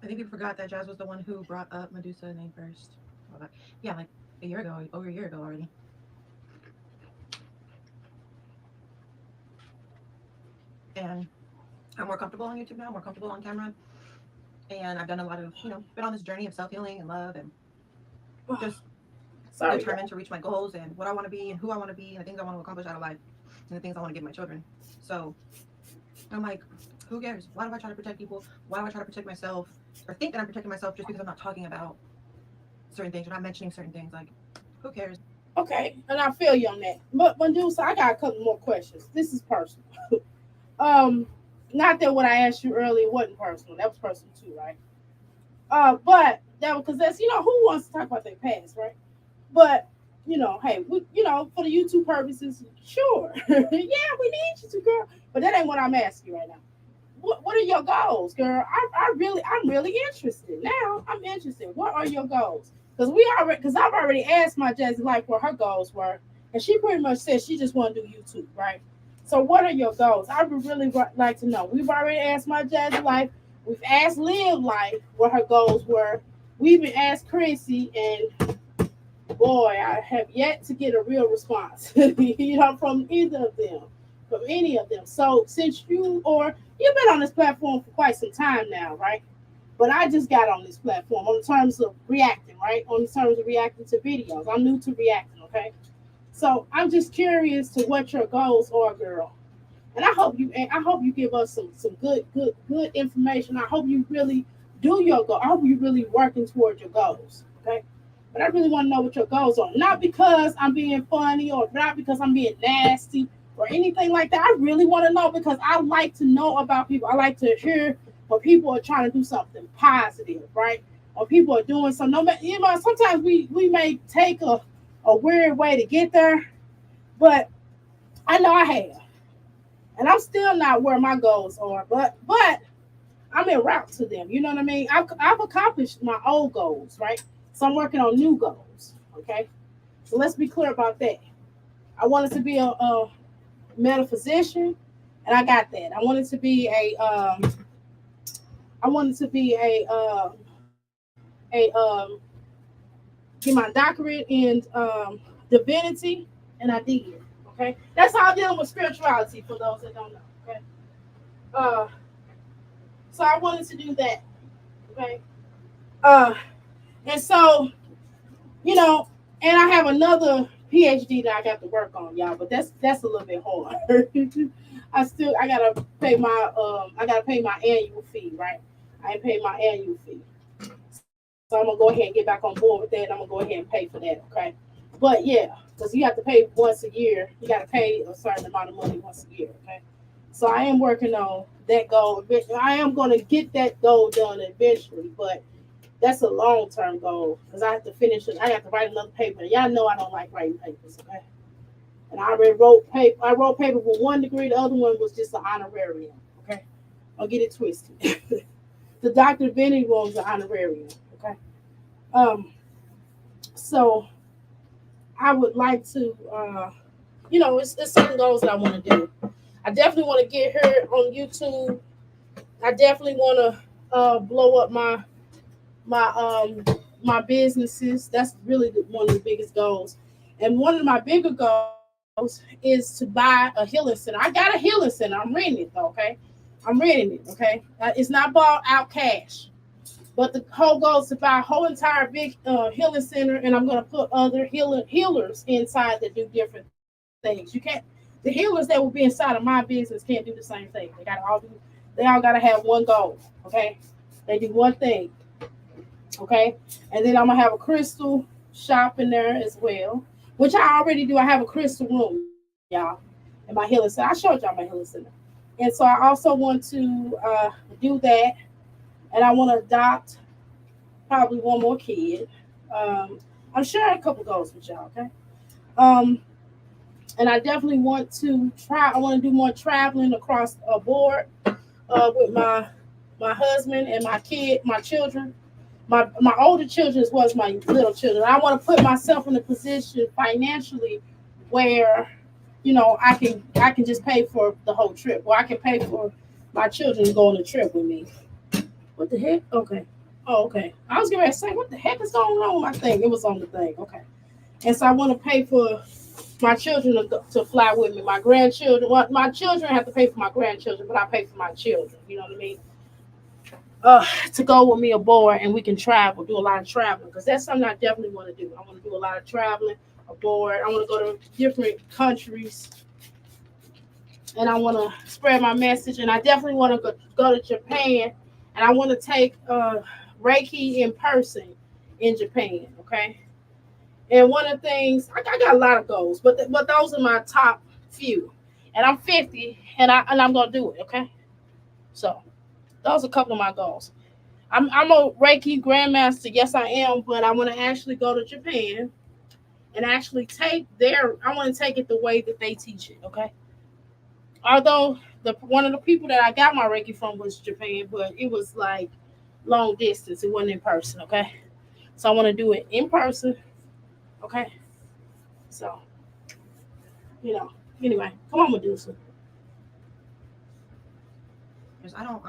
I think we forgot that Jazz was the one who brought up Medusa name first. Well, yeah, like a year ago, over a year ago already. And I'm more comfortable on YouTube now, more comfortable on camera. And I've done a lot of, been on this journey of self-healing and love and just determined to reach my goals and what I want to be and who I want to be and the things I want to accomplish out of life and the things I want to give my children. So I'm like, who cares? Why do I try to protect people? Why do I try to protect myself or think that I'm protecting myself just because I'm not talking about certain things or not mentioning certain things? Like, who cares? Okay, and I feel you on that. But Medusa, I got a couple more questions. This is personal. Not that what I asked you earlier wasn't personal. That was personal too, right? But that was because that's who wants to talk about their past, right? But hey, for the YouTube purposes, sure, yeah, we need you to, girl. But that ain't what I'm asking you right now. What are your goals, girl? I'm really interested. Now I'm interested. What are your goals? Because I've already asked my Jazzy like what her goals were, and she pretty much said she just want to do YouTube, right? So what are your goals? I would really like to know. We've already asked my Jazzy life. We've asked Liv life what her goals were. We've been asked Chrissy, and boy, I have yet to get a real response, from either of them, from any of them. So since you've been on this platform for quite some time now, right? But I just got on this platform on the terms of reacting, right? On the terms of reacting to videos. I'm new to reacting, okay? So I'm just curious to what your goals are, girl. And I hope you give us some good information. I hope you really do your goal. I hope you really working towards your goals. Okay. But I really want to know what your goals are. Not because I'm being funny or not because I'm being nasty or anything like that. I really want to know because I like to know about people. I like to hear when people are trying to do something positive, right? or people are doing some. No matter, sometimes we may take a weird way to get there, but I know I have, and I'm still not where my goals are. But I'm en route to them. You know what I mean? I've accomplished my old goals, right? So I'm working on new goals. Okay, so let's be clear about that. I wanted to be a metaphysician, and I got that. I wanted to be a get my doctorate in divinity, and I did. Okay, that's how I'm dealing with spirituality. For those that don't know, okay. Uh, so I wanted to do that. Okay. Uh, and so you know, and I have another PhD that I got to work on, y'all. But that's a little bit hard. I gotta pay my annual fee, right? I ain't paid my annual fee, so I'm gonna go ahead and get back on board with that. I'm gonna go ahead and pay for that, okay? But yeah, because you have to pay once a year. You got to pay a certain amount of money once a year, okay? So I am working on that goal. I am going to get that goal done eventually, but that's a long term goal because I have to finish it. I have to write another paper. Y'all know I don't like writing papers, okay? And I already wrote paper. I wrote paper for one degree. The other one was just an honorarium, okay? Don't get it twisted. The Dr. Benny one was an honorarium, okay? Um, so I would like to, it's certain goals that I want to do. I definitely want to get her on YouTube. I definitely want to blow up my businesses. That's really one of the biggest goals. And one of my bigger goals is to buy a healing center. I got a healing center. I'm renting it, okay? I'm renting it, okay? It's not bought out cash. But the whole goal is to buy a whole entire big healing center, and I'm going to put other healers inside that do different things. You can't. The healers that will be inside of my business can't do the same thing. They all got to have one goal. Okay, they do one thing. Okay, and then I'm gonna have a crystal shop in there as well, which I already do. I have a crystal room, y'all, in my healing center. I showed y'all my healing center, and so I also want to do that, and I want to adopt probably one more kid. Um, I'm sharing a couple goals with y'all. Okay, um, and I definitely want to try. I want to do more traveling across a board with my husband and my kid, my children, my older children as well as my little children. I want to put myself in a position financially where I can just pay for the whole trip, or I can pay for my children to go on a trip with me. What the heck? Okay. Oh, okay. I was going to say, what the heck is going on with my thing? It was on the thing. Okay. And so I want to pay for my children to fly with me. My grandchildren, well, my children have to pay for my grandchildren, but I pay for my children. You know what I mean? To go with me aboard and we can travel, do a lot of traveling because that's something I definitely want to do. I want to do a lot of traveling aboard. I want to go to different countries and I want to spread my message. And I definitely want to go to Japan and I want to take Reiki in person in Japan. Okay. And one of the things I got a lot of goals, but those are my top few. And I'm 50, and I'm gonna do it. Okay. So those are a couple of my goals. I'm a Reiki grandmaster. Yes, I am. But I want to actually go to Japan and actually take their. I want to take it the way that they teach it. Okay. Although the one of the people that I got my Reiki from was Japan, but it was like long distance. It wasn't in person. Okay. So I want to do it in person. Okay. So anyway, come on, Medusa. I don't.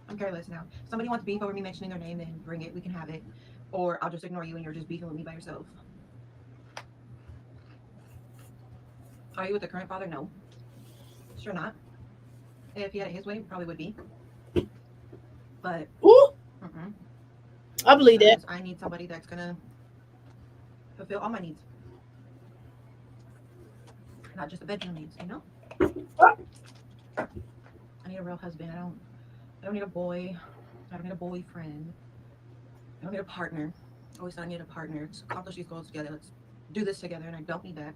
I'm careless now. If somebody wants beef over me mentioning their name, then bring it. We can have it. Or I'll just ignore you and you're just beefing with me by yourself. Are you with the current father? No. Sure not. If he had it his way, probably would be. But Ooh, mm-mm. I believe that. I need somebody that's gonna fulfill all my needs, not just the bedroom needs. I need a real husband. I don't need a boy. I don't need a boyfriend. I don't need a partner. I always thought I needed a partner. Let's accomplish these goals together. Let's do this together. And I don't need that.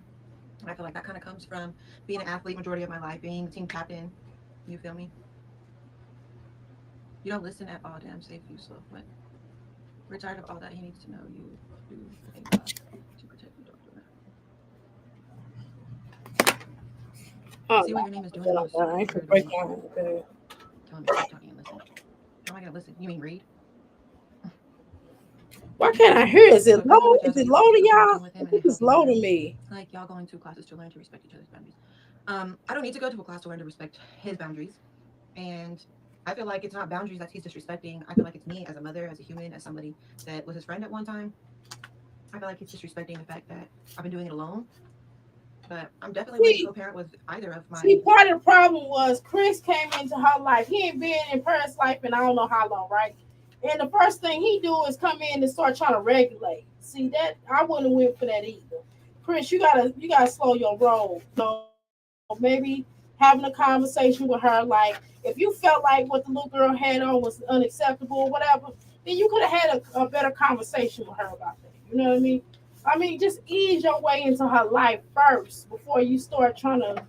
And I feel like that kind of comes from being an athlete majority of my life, being the team captain. You feel me? You don't listen at all. Damn, safe you slow. What? We're tired of all that. He needs to know you do a lot to protect you. Don't do that. Oh, See what your name is doing the no, most I ain't gonna weird to break me? my heart, okay. Telling me to stop talking and listen. How am I gonna listen? You mean read? Why can't I hear? Is So it if you're low? good with Is Jazzy, it you low want to to still y'all? communicate with I him in a think it's healthy low to manner. me. Like y'all going to classes to learn to respect each other's boundaries. I don't need to go to a class to learn to respect his boundaries. And I feel like it's not boundaries that he's disrespecting. I feel like it's me as a mother, as a human, as somebody that was his friend at one time. I feel like he's disrespecting the fact that I've been doing it alone. But I'm definitely willing to See, co-parent with either of see, my. part of the problem was Chris came into her life. He ain't been in Paris' life in I don't know how long, right? And the first thing he do is come in and start trying to regulate. See that I wouldn't have went for that either. Chris, you gotta slow your roll. So maybe having a conversation with her, like if you felt like what the little girl had on was unacceptable or whatever, then you could have had a better conversation with her about that. You know what I mean? I mean, just ease your way into her life first before you start trying to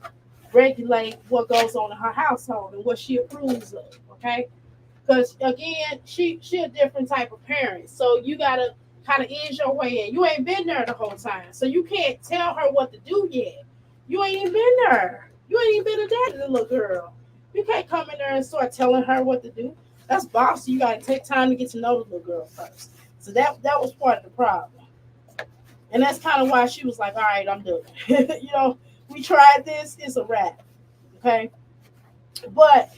regulate what goes on in her household and what she approves of. Okay, because again, she a different type of parent, so you gotta kind of ease your way in. You ain't been there the whole time, so you can't tell her what to do yet. You ain't even been there. You ain't even been a dad to the little girl. You can't come in there and start telling her what to do. That's bossy. You gotta take time to get to know the little girl first. So that was part of the problem. And that's kind of why she was like, all right, I'm done. We tried this, it's a wrap. Okay. But,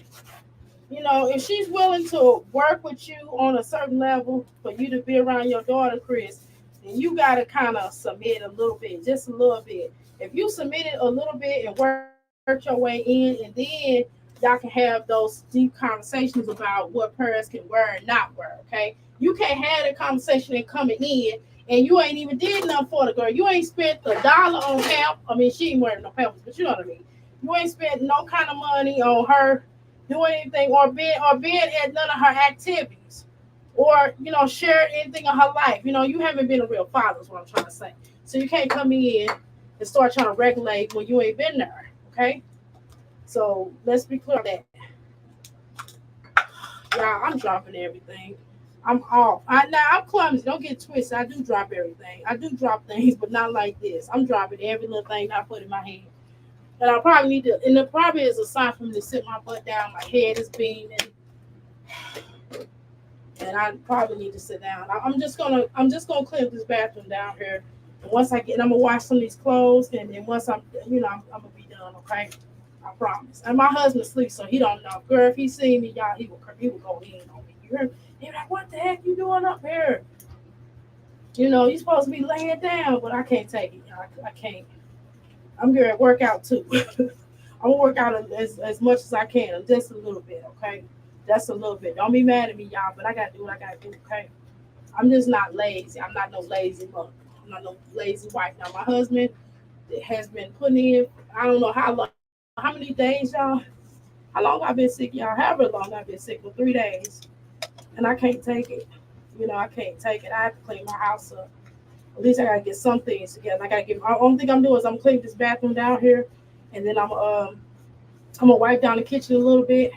if she's willing to work with you on a certain level for you to be around your daughter, Chris, then you got to kind of submit a little bit, just a little bit. If you submit it a little bit and work your way in, and then y'all can have those deep conversations about what parents can wear and not wear, okay? You can't have the conversation and coming in and you ain't even did nothing for the girl. You ain't spent $1 on pamp. I mean, she ain't wearing no pampers, but you know what I mean. You ain't spent no kind of money on her doing anything or being at none of her activities or share anything of her life. You haven't been a real father is what I'm trying to say. So you can't come in and start trying to regulate when you ain't been there. Okay. So let's be clear on that. Yeah, I'm dropping everything. I'm off. I'm clumsy. Don't get twisted. I do drop everything. I do drop things, but not like this. I'm dropping every little thing that I put in my hand. And I probably need to. And it probably is a sign for me to sit my butt down. My head is beaming, and I probably need to sit down. I'm just gonna clean this bathroom down here. And once I'm gonna wash some of these clothes, and then once I'm gonna be done. Okay, I promise. And my husband sleeps, so he don't know. Girl, if he see me, y'all, he will go in on me. You heard? He like, what the heck you doing up here? You're supposed to be laying down, but I can't take it. I can't. I'm going to work out too. I'm gonna work out as much as I can, just a little bit, okay? Just a little bit. Don't be mad at me, y'all, but I gotta do what I gotta do, okay? I'm just not lazy. I'm not no lazy mother. I'm not no lazy wife. Now my husband has been putting in, I don't know how long, how many days, y'all. How long I've been sick, y'all? However long I've been sick for 3 days, and I can't take it. I can't take it. I have to clean my house up. At least I gotta get some things together. I gotta get. The only thing I'm doing is I'm cleaning this bathroom down here, and then I'm gonna wipe down the kitchen a little bit,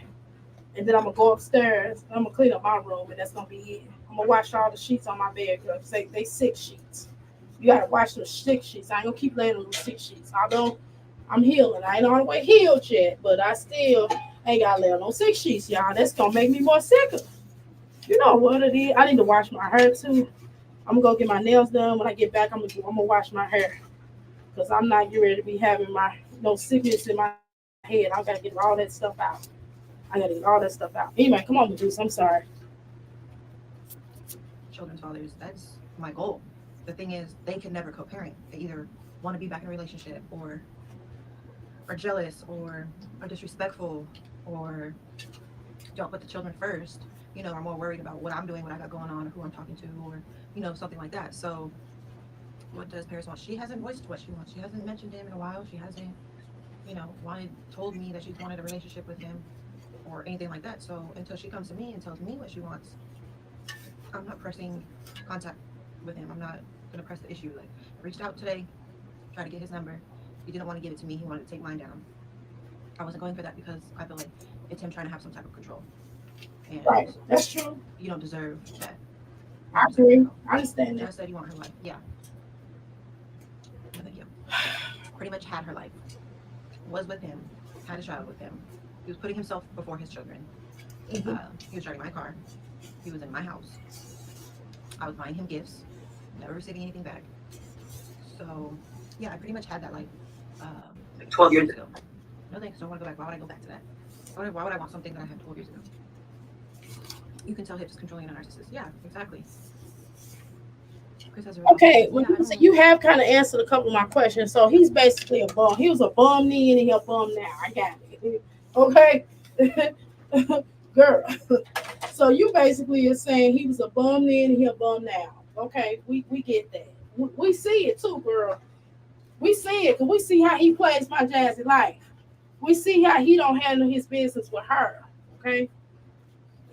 and then I'm gonna go upstairs. And I'm gonna clean up my room, and that's gonna be it. I'm gonna wash all the sheets on my bed because they 6 sheets. You gotta wash those 6 sheets. I ain't gonna keep laying on those 6 sheets. Although I'm healing, I ain't all the way healed yet, but I still ain't gotta lay on those 6 sheets, y'all. That's gonna make me more sicker. You know what it is? I need to wash my hair too. I'm gonna go get my nails done. When I get back, I'm gonna wash my hair because I'm not getting ready to be having my no sickness in my head. I gotta get all that stuff out. I gotta get all that stuff out. Anyway, come on, Medusa. I'm sorry. Children's fathers. That's my goal. The thing is, they can never co-parent. They either want to be back in a relationship or are jealous or are disrespectful or don't put the children first, are more worried about what I'm doing, what I got going on, or who I'm talking to, or, something like that. So what does Paris want? She hasn't voiced what she wants. She hasn't mentioned him in a while. She hasn't, told me that she's wanted a relationship with him or anything like that. So until she comes to me and tells me what she wants, I'm not pressing contact with him. I'm not gonna press the issue. Like I reached out today, tried to get his number. He didn't want to give it to me. He wanted to take mine down. I wasn't going for that because I feel like it's him trying to have some type of control, and Right. That's true. you don't deserve that. I I'm sorry. agree. I understand that. Just said you want her life. Yeah. No, thank you. Pretty much had her life. Was with him. Had a child with him. He was putting himself before his children. Mhm. He was driving my car. He was in my house. I was buying him gifts. Never receiving anything back. So yeah, I pretty much had that life. 12 years ago. No thanks. Don't want to go back. Why would I go back to that? Why would I want something that I had 12 years ago? You can tell hips controlling a narcissist. Yeah, exactly. Chris has a real Okay, yeah, well, you have kind of answered a couple of my questions. So he's basically a bum. He was a bum then and he a bum now. I got it. Okay, girl. So you basically are saying he was a bum then and he a bum now. Okay, we get that. We see it too, girl. We see it because we see how he plays my Jazzy life. We see how he don't handle his business with her. Okay,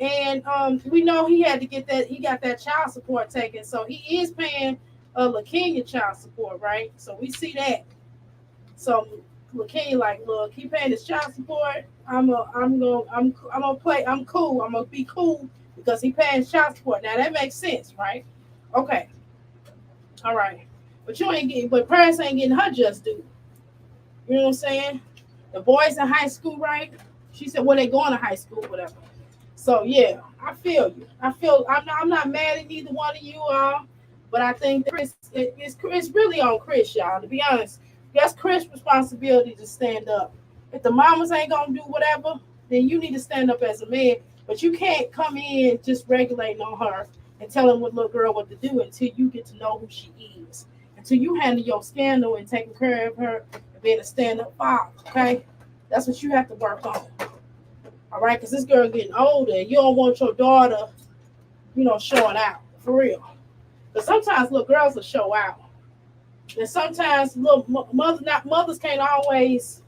and we know he had to get that. He got that child support taken, so he is paying LaKenya child support, right? So we see that. So LaKenya like, look, he paying his child support. I'm gonna play. I'm cool. I'm gonna be cool because he paying child support. Now that makes sense, right? Okay, all right. But you ain't getting. But parents ain't getting her just due. You know what I'm saying? The boys in high school, right? She said, well, they going to high school, whatever. So yeah, I feel you. I'm not mad at either one of you all, but I think that it's really on Chris, y'all. To be honest, that's Chris' responsibility to stand up. If the mamas ain't gonna do whatever, then you need to stand up as a man. But you can't come in just regulating on her and telling what little girl what to do until you get to know who she is. Until you handle your scandal and taking care of her and being a stand up father. Okay, that's what you have to work on. All right, because this girl getting older. You don't want your daughter, showing out for real. But sometimes little girls will show out, and sometimes little mothers can't always,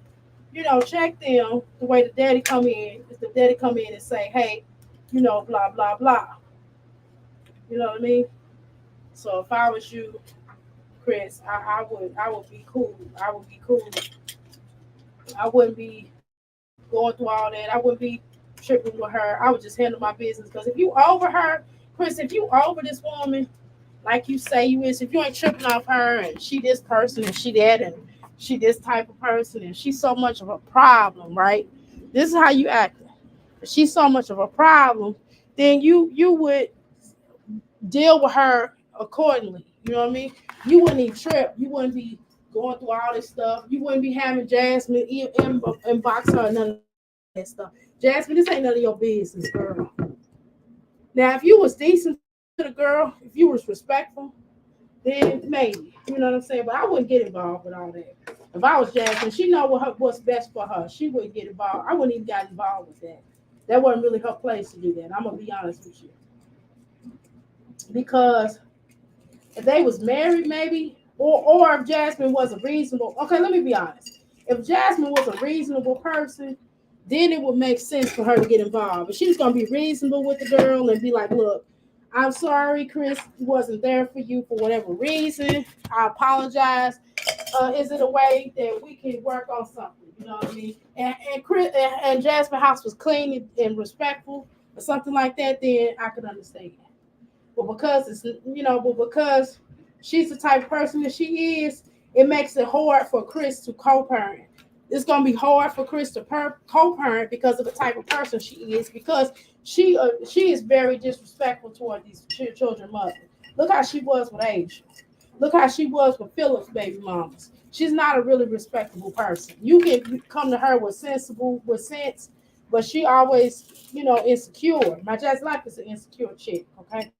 check them the way the daddy come in. If the daddy come in and say, hey, blah blah blah. You know what I mean? So if I was you, Chris, I would be cool. I would be cool. I wouldn't be going through all that. I wouldn't be tripping with her. I would just handle my business. Because if you over her, Chris, if you over this woman, like you say you is, if you ain't tripping off her and she this person and she that and she this type of person and she's so much of a problem, right? This is how you act. If she's so much of a problem, then you would deal with her accordingly. You know what I mean? You wouldn't even trip. You wouldn't be going through all this stuff. You wouldn't be having Jasmine inbox her none of that stuff. Jasmine, this ain't none of your business, girl. Now, if you was decent to the girl, if you was respectful, then maybe. You know what I'm saying? But I wouldn't get involved with all that. If I was Jasmine, she know what's best for her. She wouldn't get involved. I wouldn't even get involved with that. That wasn't really her place to do that. I'm gonna be honest with you. Because if they was married, maybe, or if Jasmine was a reasonable. Okay, let me be honest. If Jasmine was a reasonable person, then it would make sense for her to get involved. But she's gonna be reasonable with the girl and be like, "Look, I'm sorry, Chris wasn't there for you for whatever reason. I apologize. Is it a way that we can work on something? You know what I mean?" And Chris and Jasmine house was clean and respectful, or something like that. Then I could understand. But because she's the type of person that she is, it makes it hard for Chris to co-parent. It's gonna be hard for Chris to co-parent because of the type of person she is. Because she is very disrespectful toward these children mother. Look how she was with Asia. Look how she was with Philip's baby mamas. She's not a really respectable person. You can come to her with sense, but she always, insecure. My Jazz Life is an insecure chick, okay?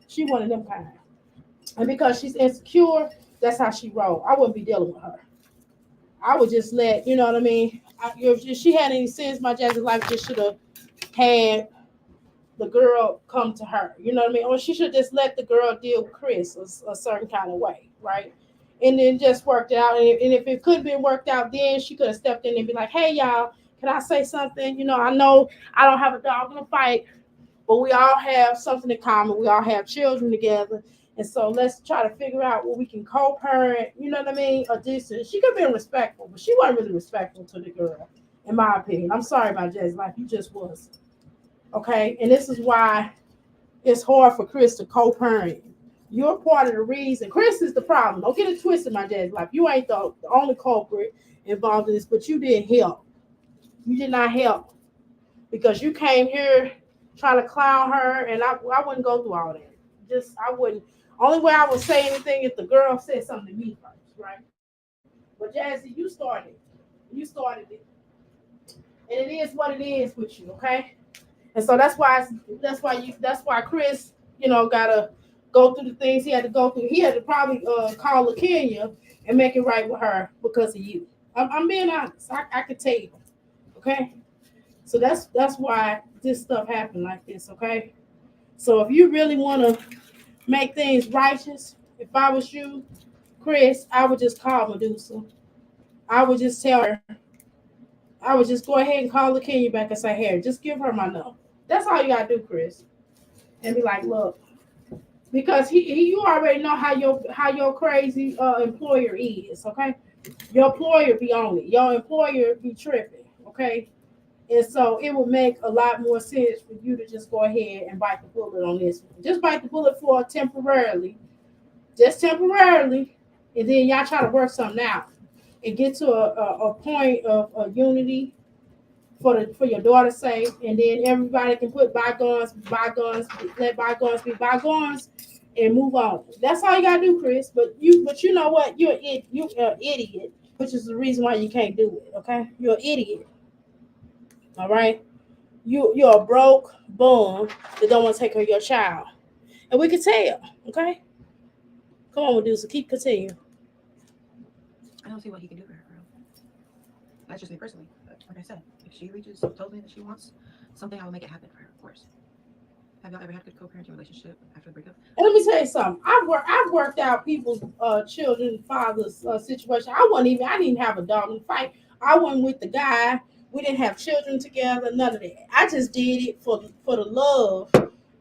She one of them kind. And because she's insecure, that's how she roll. I wouldn't be dealing with her. I would just let, you know what I mean? If she had any sense, my Jazzy Life just should have had the girl come to her. You know what I mean? Or she should just let the girl deal with Chris a certain kind of way, right? And then just worked it out. And if it could have been worked out, then she could have stepped in and be like, hey, y'all, can I say something? I know I don't have a dog in the fight, but we all have something in common. We all have children together. And so let's try to figure out what we can co-parent, you know what I mean? A distance. She could have been respectful, but she wasn't really respectful to the girl, in my opinion. I'm sorry about Jazz Life. You just was. Okay. And this is why it's hard for Chris to co-parent. You're part of the reason. Chris is the problem. Don't get it twisted, my dad's life. You ain't the only culprit involved in this, but you didn't help. You did not help because you came here trying to clown her, and I wouldn't go through all that. Just I wouldn't. Only way I would say anything if the girl said something to me first, right? But Jazzy, you started it, and it is what it is with you, okay? And so that's why Chris, gotta go through the things he had to go through. He had to probably call LaKenya and make it right with her because of you. I'm being honest. I could tell you, okay? So that's why this stuff happened like this, okay? So if you really want to make things righteous, if I was you, Chris, I would just call Medusa. I would just tell her. I would just go ahead and call LaKenya back and say, "Here, just give her my number." That's all you gotta do, Chris, and be like, "Look," because you already know how your crazy employer is, okay? Your employer be on it. Your employer be tripping, okay? And so it would make a lot more sense for you to just go ahead and bite the bullet on this one. Just bite the bullet for temporarily, just temporarily, and then y'all try to work something out and get to a point of unity for your daughter's sake, and then everybody can put bygones, let bygones be bygones, and move on. That's all you gotta do, Chris. But you know what? You're an idiot, which is the reason why you can't do it. Okay, you're an idiot. All right, you're a broke bum that don't want to take care of your child, and we can tell. Okay, come on, Medusa, keep continuing. I don't see what he can do for her, girl. That's just me personally. But like I said, if she told me that she wants something, I will make it happen for her, of course. Have y'all ever had a good co-parenting relationship after the breakup? And let me tell you something. I've worked out people's children, fathers situation. I didn't even have a dog in the fight. I wasn't with the guy. We didn't have children together. None of that. I just did it for the love,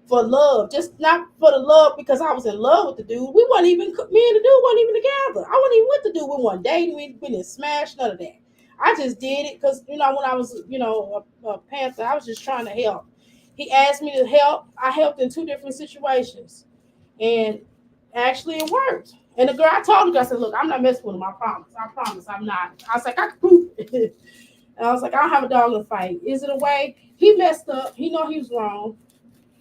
for love. Just not for the love because I was in love with the dude. We weren't even me and the dude weren't even together. I wasn't even with the dude. We weren't dating. We didn't smash none of that. I just did it because when I was a panther, I was just trying to help. He asked me to help. I helped in two different situations. And actually it worked. And the girl, I told her, I said, "Look, I'm not messing with him. I promise. I promise I'm not." I was like, "I can prove it." And I was like, "I don't have a dog in the fight. Is it a way?" He messed up. He know he was wrong.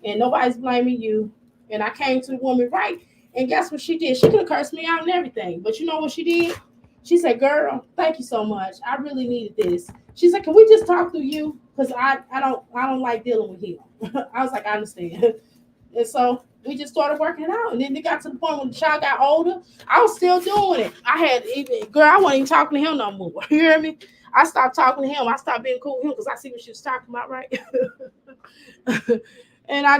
And nobody's blaming you. And I came to the woman right. And guess what she did? She could have cursed me out and everything. But you know what she did? She said, "Girl, thank you so much. I really needed this." She said, "Can we just talk through you? Because I don't like dealing with him." I was like, "I understand." And so we just started working it out. And then it got to the point when the child got older, I was still doing it. I wasn't even talking to him no more. You hear me? I stopped talking to him. I stopped being cool with him because I see what she was talking about, right? And I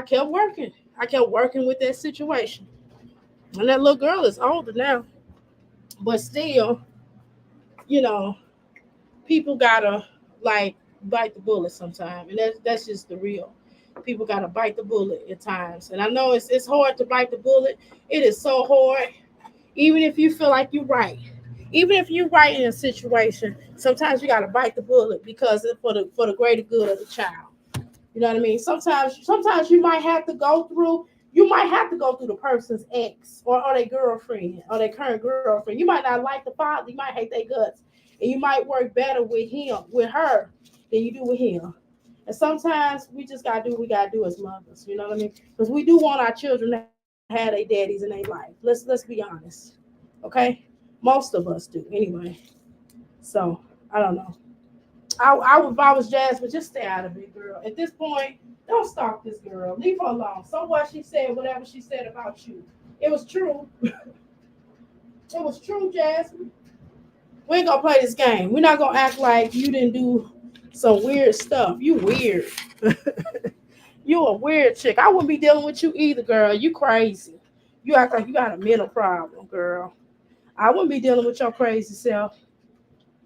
kept working. I kept working with that situation. And that little girl is older now. But still, you know, people gotta like bite the bullet sometime. And that's just the real. People gotta bite the bullet at times. And I know it's hard to bite the bullet. It is so hard. Even if you feel like you're right. Even if you're right in a situation, sometimes you gotta bite the bullet because it's for the greater good of the child. You know what I mean? Sometimes you might have to go through the person's ex or their girlfriend or their current girlfriend. You might not like the father, you might hate their guts. And you might work better with her than you do with him. And sometimes we just gotta do what we gotta do as mothers, you know what I mean? Because we do want our children to have their daddies in their life. Let's be honest. Okay? Most of us do anyway. So I don't know. I would if I was Jasmine, just stay out of it, girl. At this point, don't stalk this girl. Leave her alone. So what she said, whatever she said about you. It was true. It was true, Jasmine. We ain't gonna play this game. We're not gonna act like you didn't do some weird stuff. You weird. You a weird chick. I wouldn't be dealing with you either, girl. You crazy. You act like you got a mental problem, girl. I wouldn't be dealing with your crazy self.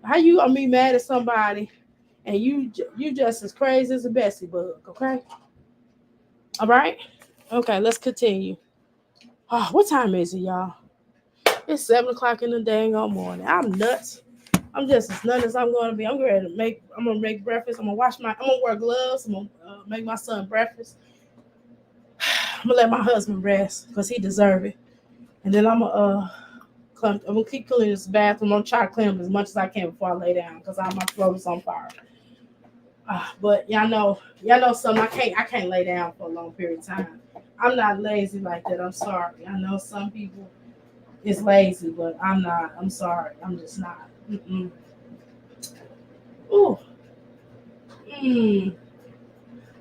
How you gonna be mad at somebody and you just as crazy as a Bessie bug, okay? All right? Okay, let's continue. Oh, what time is it, y'all? It's 7 o'clock in the dang on morning. I'm nuts. I'm just as nuts as I'm gonna be. I'm gonna make breakfast. I'm gonna wear gloves. I'm gonna make my son breakfast. I'm gonna let my husband rest because he deserve it. And then I'm gonna keep cleaning this bathroom. I'm gonna try to clean them as much as I can before I lay down because my throat is on fire. But y'all know something. I can't lay down for a long period of time. I'm not lazy like that. I'm sorry. I know some people is lazy, but I'm not. I'm sorry. I'm just not. Mm-mm. Ooh. Mm.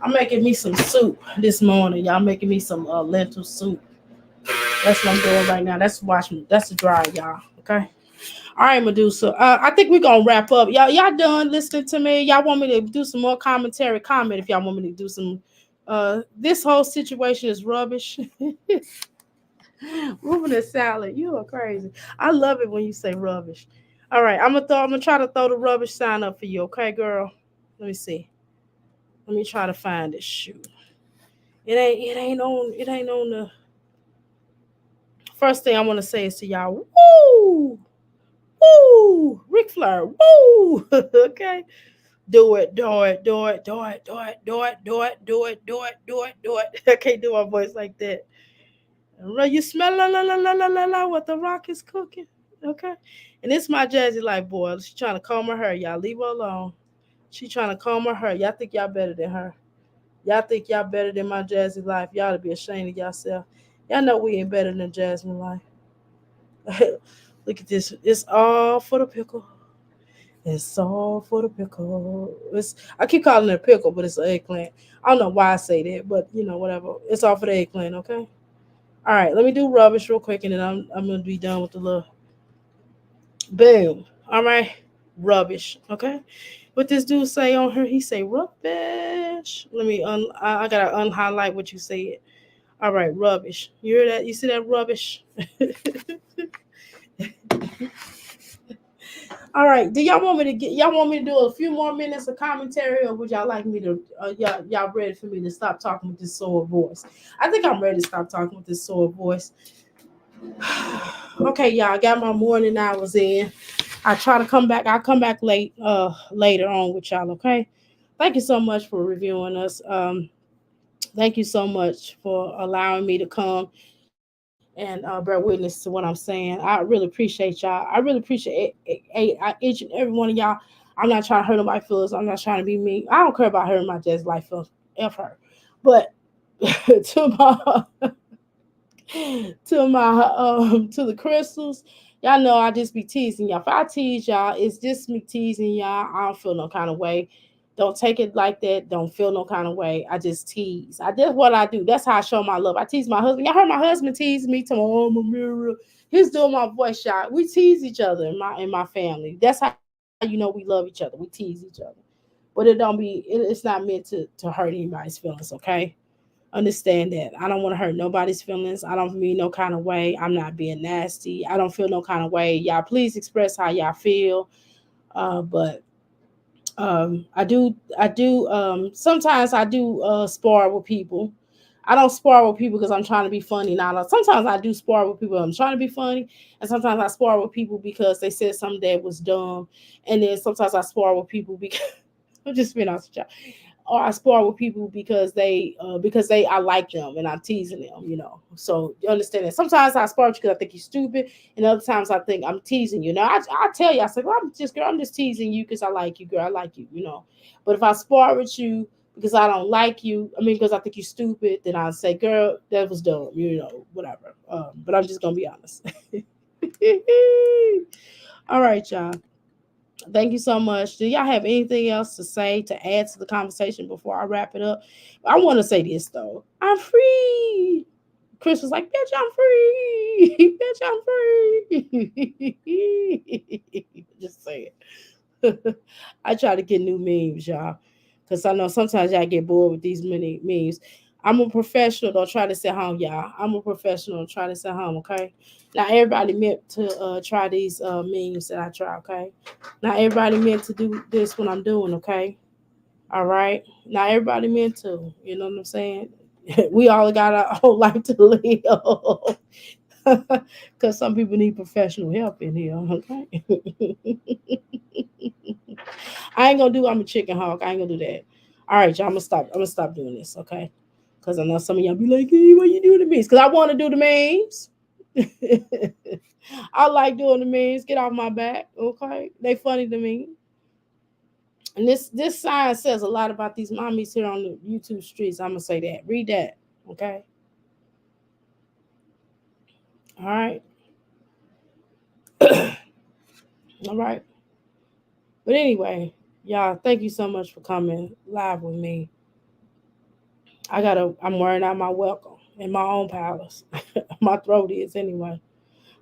I'm making me some soup this morning. Y'all making me some lentil soup. That's what I'm doing right now. That's washing. That's the dry, y'all. Okay. All right, Medusa. I think we're gonna wrap up. Y'all done listening to me? Y'all want me to do some more commentary? Comment if y'all want me to do some. This whole situation is rubbish. Moving a salad, you are crazy. I love it when you say rubbish. All right, I'm gonna try to throw the rubbish sign up for you, okay, girl? Let me see. Let me try to find this shoe. It ain't on the first thing I want to say is to y'all. Woo! Woo! Ric Flair, woo! Okay. Do it, do it, do it, do it, do it, do it, do it, do it, do it, do it, do it. I can't do my voice like that. You smell la what the rock is cooking. Okay. And it's my Jazzy like boy. She trying to comb her hair. Y'all leave her alone. She trying to comb her hair. Y'all think y'all better than her. Y'all think y'all better than my Jazzy life. Y'all to be ashamed of yourself. Y'all know we ain't better than Jasmine life. Look at this. It's all for the pickle. It's all for the pickle. I keep calling it a pickle, but it's an eggplant. I don't know why I say that, but whatever. It's all for the eggplant, okay? All right, let me do rubbish real quick, and then I'm gonna be done with the little boom. All right, rubbish. Okay, what this dude say on her? He say rubbish. Let me I gotta unhighlight what you said. All right, rubbish. You hear that? You see that rubbish? All right. Do y'all want me to get? Y'all want me to do a few more minutes of commentary, or would y'all like me to? Y'all ready for me to stop talking with this sore voice? I think I'm ready to stop talking with this sore voice. Okay, y'all. I got my morning hours in. I try to come back. I'll come back later on with y'all. Okay. Thank you so much for reviewing us. Thank you so much for allowing me to come and bear witness to what I'm saying. I really appreciate y'all. I really appreciate each and every one of y'all. I'm not trying to hurt nobody's feelings. I'm not trying to be mean. I don't care about hurting my just life feelings. F her. But to my to the crystals, y'all know I just be teasing y'all. If I tease y'all, it's just me teasing y'all. I don't feel no kind of way. Don't take it like that. Don't feel no kind of way. I just tease. That's what I do. That's how I show my love. I tease my husband. Y'all heard my husband tease me to my a mirror. He's doing my voice shot. We tease each other in my family. That's how you know we love each other. We tease each other. But it's not meant to hurt anybody's feelings, okay? Understand that. I don't want to hurt nobody's feelings. I don't mean no kind of way. I'm not being nasty. I don't feel no kind of way. Y'all please express how y'all feel. But I do sometimes I do spar with people. I don't spar with people because I'm trying to be funny. Now sometimes I do spar with people. I'm trying to be funny, and sometimes I spar with people because they said something that was dumb, and then sometimes I spar with people because I'm just being honest with y'all, or I spar with people because they I like them and I'm teasing them. So you understand that. Sometimes I spar with you because I think you're stupid, and other times I think I'm teasing you. Now I tell you, I say, well, I'm just teasing you because I like you, girl. I like you. But if I spar with you because I don't like you, I mean because I think you're stupid, then I say, girl, that was dumb, whatever. But I'm just gonna be honest. All right, y'all. Thank you so much. Do y'all have anything else to say to add to the conversation before I wrap it up? I want to say this though. I'm free. Chris was like, bitch, I'm free. Bitch, I'm free. Just say it. I try to get new memes, y'all. Because I know sometimes y'all get bored with these many memes. I'm a professional. Don't try to sit home, y'all. I'm a professional. Try to sit home, okay? Not everybody meant to try these memes that I try, okay? Not everybody meant to do this when I'm doing, okay? All right? Not everybody meant to. You know what I'm saying? We all got our whole life to live. Because some people need professional help in here, okay? I'm a chicken hawk. I ain't gonna do that. All right, y'all. I'm gonna stop doing this, okay? Because I know some of y'all be like, hey, what you do the memes? Because I want to do the memes. I like doing the memes. Get off my back. Okay. They funny to me. And this sign says a lot about these mommies here on the YouTube streets. I'm gonna say that. Read that. Okay. All right. All right. But anyway, y'all, thank you so much for coming live with me. I'm wearing out my welcome in my own palace. My throat is anyway.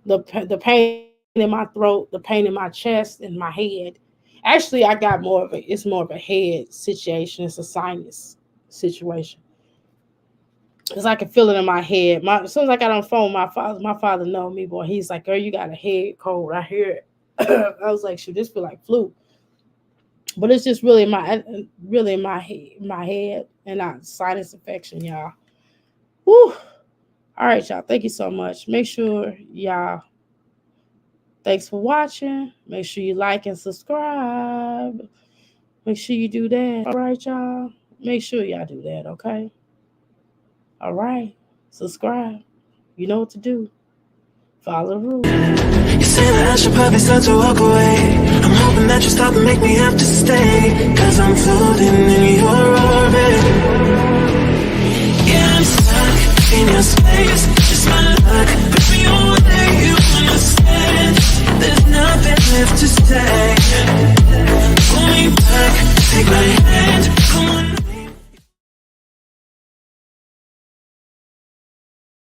The pain in my throat, the pain in my chest and my head. Actually, I got it's more of a head situation. It's a sinus situation. Because I can feel it in my head. As soon as I got on the phone, my father know me, boy. He's like, girl, you got a head cold. I hear it. I was like, shoot, this feel like flu. But it's just really my head and not sinus infection, y'all. Woo. All right, y'all. Thank you so much. Make sure y'all. Thanks for watching. Make sure you like and subscribe. Make sure you do that. All right, y'all. Make sure y'all do that, okay? All right. Subscribe. You know what to do. Follow the rules. You say that I should probably start to walk away. I'm hoping that you stop and make me have to stay. Cause I'm floating in your orbit. Yeah, I'm stuck in your space. Just my luck.